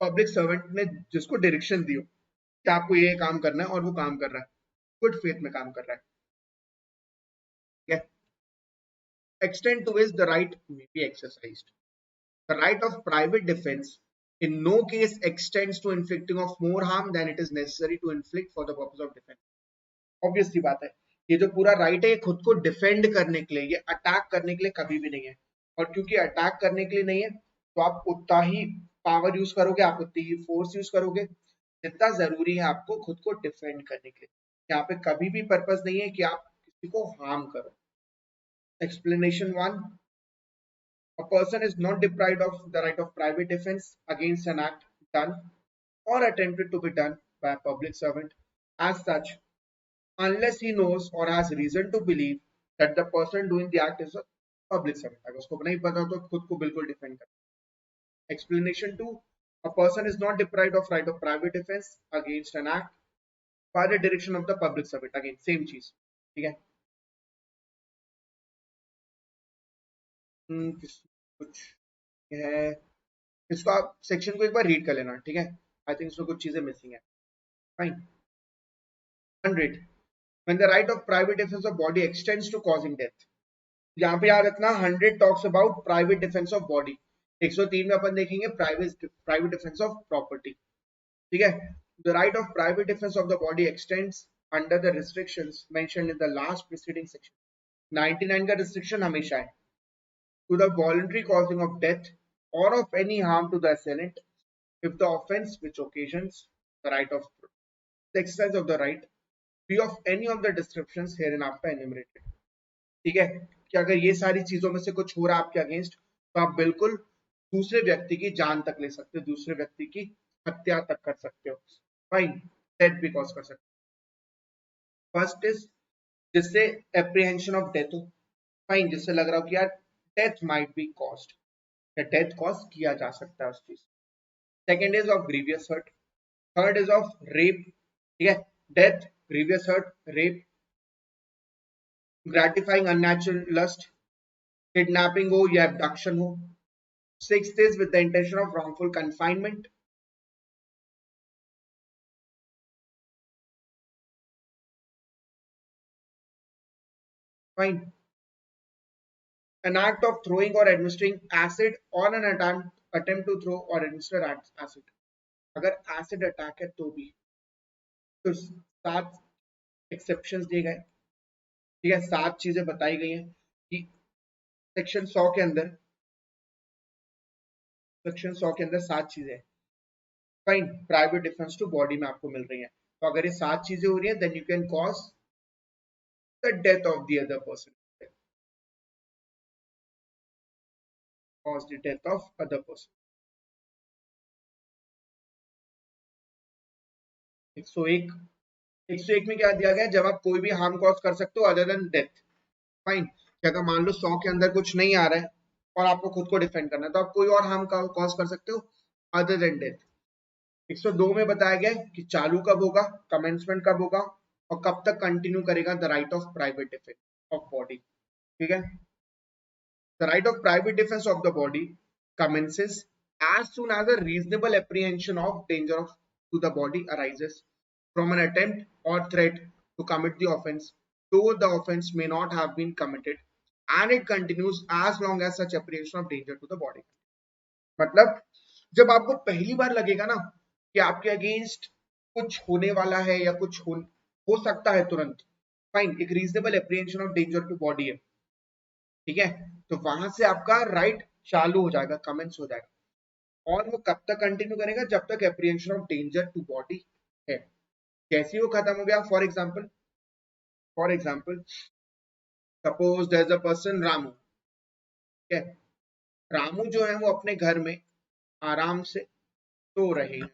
पब्लिक सर्वेंट ने जिसको डायरेक्शन दी हो कि आपको ये काम करना है और वो काम कर रहा है, गुड फेथ में काम कर रहा है, ठीक है। Extend to which the right may be exercised, the right of private defense in no case extends to inflicting of more harm than it is necessary to inflict for the purpose of defense। Obvious सी बात है, ये जो पूरा right है ये खुद को डिफेंड करने के लिए, ये अटैक करने के लिए कभी भी नहीं है, और क्योंकि अटैक करने के लिए नहीं है तो आप उतना ही पावर यूज करोगे, आप उतनी ही फोर्स यूज करोगे जितना जरूरी है आपको खुद को डिफेंड करने के लिए। यहाँ पे कभी भी पर्पस नहीं है कि आप किसी को हार्म करो। Explanation one, a person is not deprived of the right of private defense against an act done or attempted to be done by a public servant as such, unless he knows or has reason to believe that the person doing the act is a public servant। अगर उसको नहीं पता तो खुद को बिल्कुल defend कर। Explanation two, a person is not deprived of right of private defense against an act by the direction of the public servant। Again same चीज, ठीक है। कुछ है, इसको आप सेक्शन को एक बार रीड कर लेना, ठीक है, आई थिंक इसमें कुछ चीजें मिसिंग है। Fine. 100, when the right of private defense of body extends to causing death, यहाँ पे याद रखना 100 talks about private defense of body, 103 में अपन देखेंगे private defense of property, ठीक है। the right of private defense of the body extends under the restrictions mentioned in the last preceding section। 99 का restriction हमेशा है to the voluntary causing of death or of any harm to the assailant if the offense which occasions the right of the exercise of the right free of any of the descriptions hereinafter enumerated. ठीक है, कि अगर ये सारी चीजों में से कुछ हो रहा है आपके अगेंस्ट, तो आप बिल्कुल दूसरे व्यक्ति की जान तक ले सकते हो, दूसरे व्यक्ति की हत्या तक कर सकते हो, फाइन, डेथ भी कॉज कर सकते हो। फर्स्ट इज जिससे एप्रीहेंशन ऑफ डेथ हो, फाइन, जिससे लग रहा हो कि यार डेथ माइट बी कॉज्ड, या डेथ कॉज किया जा सकता है उस चीज। Second is of grievous hurt. Third is of rape. ठीक है, death, grievous hurt, rape, gratifying unnatural lust, kidnapping हो या एबडक्शन हो। Sixth is with the intention of wrongful confinement. Fine. An act of throwing or administering acid or an attempt to throw or administer acid. अगर acid attack है तो भी, तो 7 exceptions दिए गए। ठीक है, 7 चीजें बताई गई हैं कि सेक्शन 100 के अंदर, सेक्शन 100 के अंदर 7 चीजें। Fine, private defence to body में आपको मिल रही है, तो अगर ये 7 चीजें हो रही है, then you can cause the death of the other person, cause the death of other person। 101, 101 में क्या दिया गया, जब आप कोई भी हार्म कॉज कर सकते हो अदर देन डेथ। फाइन, कि अगर मान लो 100 के अंदर कुछ नहीं आ रहा है और आपको खुद को डिफेंड करना है, तो आप कोई और हार्म कॉज कर सकते हो अदर देन डेथ। 102 में बताया गया कि चालू कब होगा, कमेंसमेंट कब होगा, और कब तक कंटिन्यू करेगा the right of private defence of body. ठीक है, the right of private defence of the body commences as soon as a reasonable apprehension of danger to the body arises from an attempt or threat to commit the offense, though the offense may not have been committed, and it continues as long as such apprehension of danger to the body। मतलब जब आपको पहली बार लगेगा ना कि आपके against कुछ होने वाला है या कुछ हो सकता है तुरंत, फाइन, एक reasonable apprehension of danger to body है, ठीक है, तो वहां से आपका राइट चालू हो जाएगा, कमेंस हो जाएगा। और वो कब तक कंटिन्यू करेगा, जब तक apprehension of danger to body है। जैसे ही वो खत्म हो गया, for example suppose there is a person Ramu, ठीक है, रामू जो है वो अपने घर में आराम से सो रहे हैं,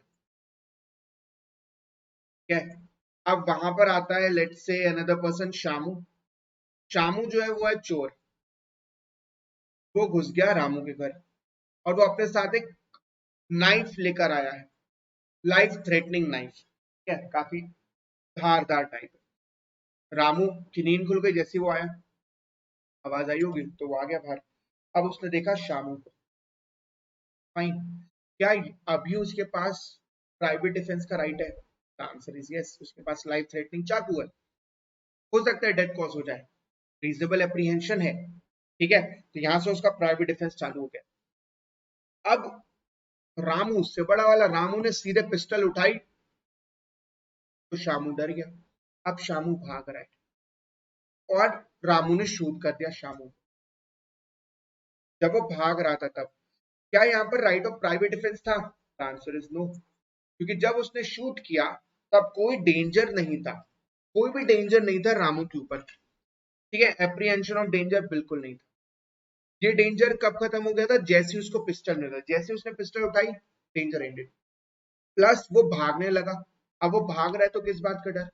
ठीक है, अब वहां पर आता है let's say another person Shamu. Shamu जो है वो है चोर, वो घुस गया रामू के घर और वो अपने साथ एक नाइफ लेकर आया है, लाइफ थ्रेटनिंग नाइफ, ठीक है, काफी धारदार टाइप। रामू की नींद खुल गई, जैसे वो आया, आवाज आई होगी तो वो आ गया बाहर। अब उसने देखा शामू को, फाइन, क्या अभी उसके पास प्राइवेट डिफेंस का राइट है? आंसर इज यस, उसके पास लाइफ थ्रेटनिंग चाकू है, हो सकता है डेथ कॉज हो जाए, रीजनेबल एप्रीहेंशन है, ठीक है, तो यहां से उसका प्राइवेट डिफेंस चालू हो गया। अब रामू से बड़ा वाला रामू ने सीधे पिस्टल उठाई, तो शामू डर गया। अब शामू भाग रहा है और रामू ने शूट कर दिया शामू। जब वो भाग रहा था तब क्या यहाँ पर राइट ऑफ प्राइवेट डिफेंस था? आंसर इज नो, क्योंकि जब उसने शूट किया तब कोई डेंजर नहीं था, कोई भी डेंजर नहीं था रामू के ऊपर, ठीक है, एप्रीहेंशन ऑफ डेंजर बिल्कुल नहीं था। ये डेंजर कब खत्म हो गया था? जैसे उसको पिस्टल मिला, जैसे उसने पिस्टल उठाई, डेंजर एंडेड। प्लस वो भागने लगा, अब वो भाग रहा है तो किस बात का डर?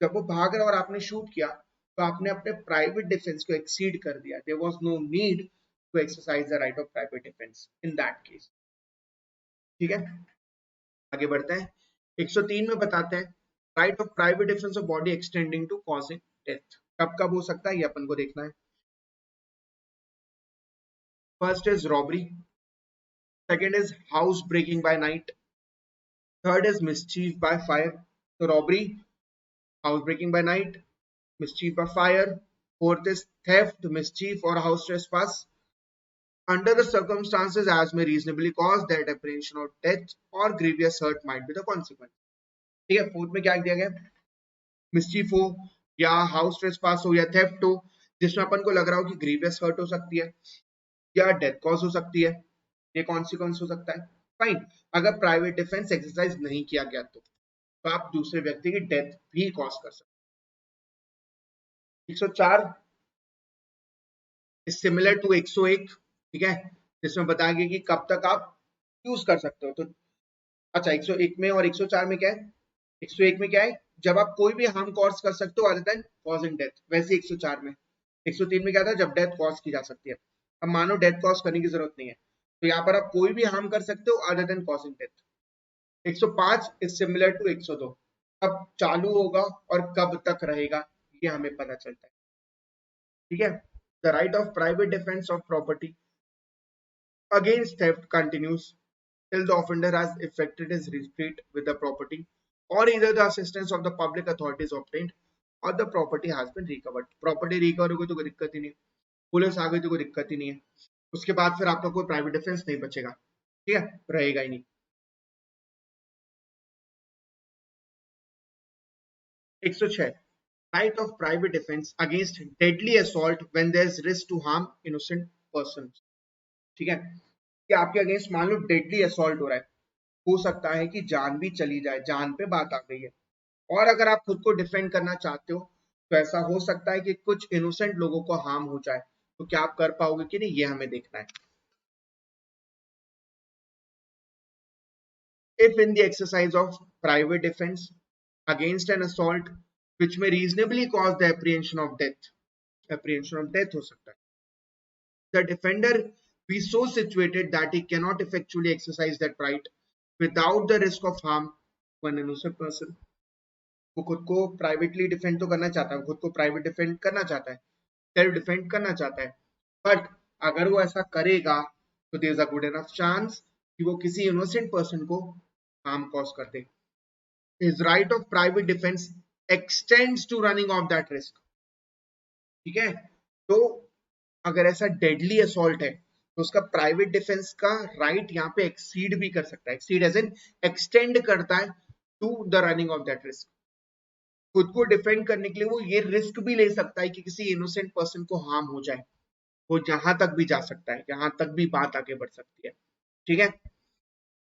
जब वो भाग रहा है और आपने शूट किया, तो आपने अपने प्राइवेट डिफेंस को एक्सीड कर दिया, there was no need to exercise the right of private defence in that case. ठीक है, आगे बढ़ते हैं। 103 में बताते हैं right of private defence of body extending to causing death. कब कब हो सकता है ये अपन को देखना है। First is robbery, second is house breaking by night, third is mischief by fire. तो robbery, house breaking by night, mischief by fire. Fourth is theft, mischief, or house trespass under the circumstances as may reasonably cause that apprehension of death or grievous hurt might be the consequence। ठीक है, fourth में क्या दिया गया? Mischief हो या house trespass हो या थेफ्ट हो, जिसमें अपन को लग रहा हो कि ग्रीवियस हर्ट हो सकती है या डेथ कॉज हो सकती है, ये कॉन्सिक्वेंस हो सकता है। फाइन, अगर प्राइवेट डिफेंस एक्सरसाइज नहीं किया गया तो। तो आप दूसरे व्यक्ति की डेथ भी कॉज कर सकते हैं। 104 इज सिमिलर टू 101, ठीक है, जिसमें बताया गया कि कब तक आप यूज कर सकते हो। तो अच्छा, 101 में और 104 में क्या है? 101 में क्या है? जब आप कोई भी हार्म कॉज कर सकते हो अदर देन कॉजिंग डेथ। वैसे 104 में, 103 में क्या था? जब डेथ कॉज की जा सकती है। अब मानो डेथ कॉज करने की जरूरत नहीं है, तो यहाँ पर आप कोई भी हार्म कर सकते हो other than causing death. 105 is similar to 102, कब चालू होगा और कब तक रहेगा ये हमें पता चलता है, ठीक है। The right of private defence of property against theft continues till the offender has effected his retreat with the property, or either the assistance of the public authorities obtained or the property has been recovered. Property recover हो गई तो कोई दिक्कत ही नहीं, police आ गई तो कोई दिक्कत ही नहीं है, उसके बाद फिर आपका कोई प्राइवेट डिफेंस नहीं बचेगा, ठीक है, रहेगा ही नहीं। 106 right of private defense against deadly assault when there is risk to harm innocent persons, ठीक है, कि आपके अगेंस्ट मान लो डेडली असॉल्ट हो रहा है, हो सकता है कि जान भी चली जाए, जान पे बात आ गई है, और अगर आप खुद को डिफेंड करना चाहते हो तो ऐसा हो सकता है कि कुछ इनोसेंट लोगों को हार्म हो जाए, तो क्या आप कर पाओगे कि नहीं, ये हमें देखना है। If in the exercise of private defense against an assault which may reasonably cause the apprehension of death हो सकता है, the defender be so situated that he cannot effectually exercise that right without the risk of harm to an innocent person. वो खुद को privately defend तो करना चाहता है, खुद को प्राइवेट डिफेंड करना चाहता है, सेल्फ डिफेंड करना चाहता है, बट अगर वो ऐसा करेगा तो there is a good enough chance कि वो किसी इनोसेंट पर्सन को हार्म कॉज कर दे। His right of private defence extends to running of that risk, ठीक है। तो अगर ऐसा डेडली असॉल्ट है तो उसका प्राइवेट डिफेंस का राइट यहाँ पे एक्सीड भी कर सकता है, एक्सीड एज इन एक्सटेंड करता है to the running of that risk. खुद को डिफेंड करने के लिए वो ये रिस्क भी ले सकता है कि किसी इनोसेंट पर्सन को हार्म हो जाए, वो जहां तक भी जा सकता है, जहां तक भी बात आगे बढ़ सकती है, ठीक है।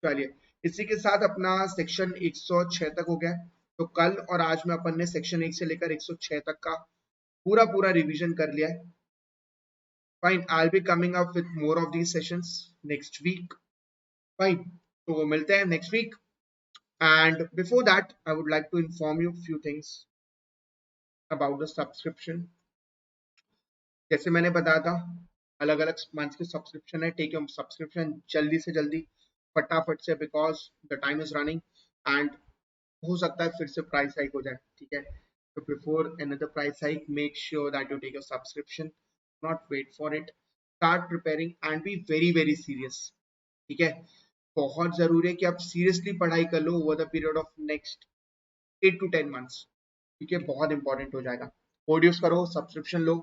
चलिए, इसी के साथ अपना सेक्शन 106 तक हो गया। तो कल और आज में अपन ने सेक्शन 1 से लेकर 106 तक का पूरा पूरा रिवीजन कर लिया है। Fine, I will be coming up with more of these sessions next week. Fine, तो मिलते हैं next week. And before that I would like to inform you few things about the subscription. जैसे मैंने बताया था, अलग अलग मंथ के सब्सक्रिप्शन है, टेक योर सब्सक्रिप्शन जल्दी से जल्दी, फटाफट से, because the time is running and हो सकता है फिर से प्राइस हाइक हो जाए, ठीक है। तो before another price hike make sure that you take your subscription, not wait for it, start preparing and be very very serious, ठीक है। बहुत जरूरी है कि आप सीरियसली पढ़ाई कर लो over the period of next 8 to 10 months, ठीक है, बहुत इंपॉर्टेंट हो जाएगा। प्रोड्यूस करो, सब्सक्रिप्शन लो,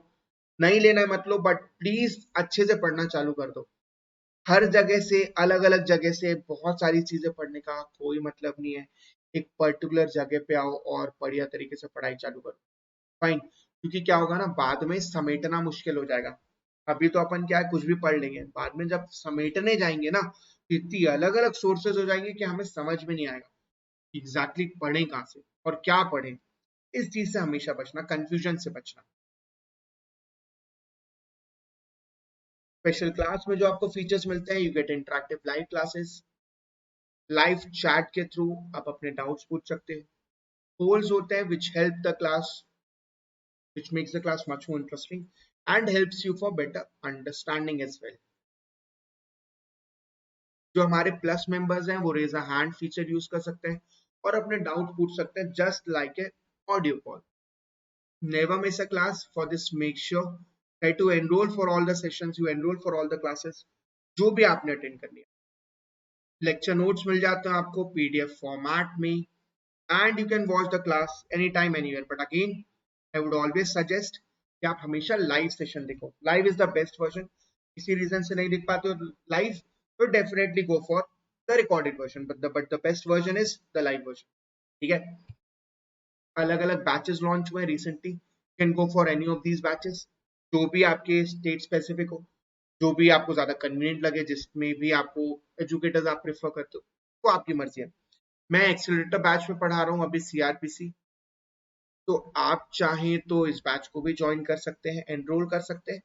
नहीं लेना है मत लो, बट प्लीज अच्छे से पढ़ना चालू कर दो। हर जगह से, अलग अलग जगह से बहुत सारी चीजें पढ़ने का कोई मतलब नहीं है, एक पर्टिकुलर जगह पे आओ और बढ़िया तरीके से पढ़ाई चालू करो। फाइन, क्योंकि क्या होगा ना, बाद में समेटना मुश्किल हो जाएगा। अभी तो अपन क्या है, कुछ भी पढ़ लेंगे, बाद में जब समेटने जाएंगे ना, इतनी अलग अलग सोर्सेज हो जाएंगे कि हमें समझ में नहीं आएगा एग्जैक्टली पढ़ें कहाँ से और क्या पढ़ें। इस चीज से हमेशा बचना, कंफ्यूजन से बचना। स्पेशल क्लास में जो आपको फीचर्स मिलते हैं, you get interactive live classes, live chat के थ्रू आप अपने डाउट्स पूछ सकते हो, polls होते हैं which help the class, which makes the class much more interesting and helps you for better understanding as well। जो हमारे प्लस मेंबर्स हैं वो raise a hand feature use कर सकते हैं और अपने डाउट पूछ सकते हैं just like a audio call. Never miss a class, for this make sure try to enroll for all the sessions, you enroll for all the classes जो भी आपने अटेंड करनी है। लेक्चर नोट्स मिल जाते हैं आपको पीडीएफ फॉर्मेट में and you can watch the class any time anywhere, but again I would always suggest कि आप हमेशा लाइव सेशन देखो, live is the best version. किसी रीजन से नहीं दिख पाते हो लाइव, तो definitely go for the recorded version, but the best version is the live version, ठीक है। अलग अलग बैचेस लॉन्च हुए recently, can go for any of these batches, जो भी आपके स्टेट स्पेसिफिक हो, जो भी आपको ज्यादा कन्वीनियंट लगे, जिसमें भी आपको एजुकेटर्स आप प्रेफर करते हो, वो आपकी मर्जी है। मैं एक्सीलरेटर बैच में पढ़ा रहा हूँ अभी सीआरपीसी, तो आप चाहें तो इस बैच को भी ज्वाइन कर सकते हैं, एनरोल कर सकते हैं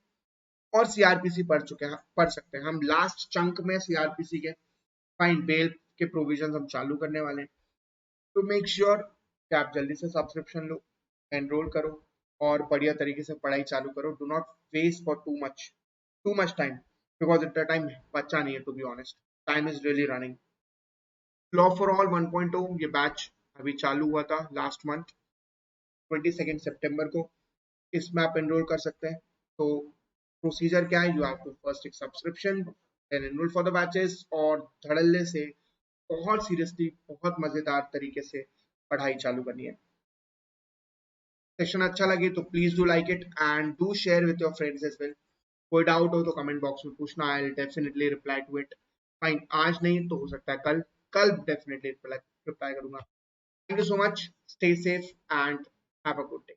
और सीआरपीसी पढ़ सकते हैं। हम लास्ट चंक में सीआरपीसी के फाइन बेल के प्रोविजन हम चालू करने वाले हैं। तो मेक श्योर कि आप जल्दी से सब्सक्रिप्शन लो, एनरोल करो और बढ़िया तरीके से पढ़ाई चालू करो। Do not waste for too much time, because इतना टाइम बचा नहीं है, to be honest. Time is really running. Law for all 1.0 ये बैच अभी चालू हुआ था लास्ट मंथ 22 सितंबर को। इसमें आप एनरोल कर सकते हैं। तो प्रोसीजर क्या है, यू हैव टू फर्स्ट एक subscription, then enroll for the batches और धड़ल्ले से बहुत सीरियसली बहुत मजेदार तरीके से पढ़ाई चालू करनी है। सेशन अच्छा लगे तो please do like it and do share with your friends as well. कोई डाउट हो तो कमेंट बॉक्स में पूछना, I will definitely reply to it. Fine, आज नहीं तो हो सकता है कल, कल डेफिनेटली रिप्लाई करूंगा। Thank you so much, stay safe and have a good day.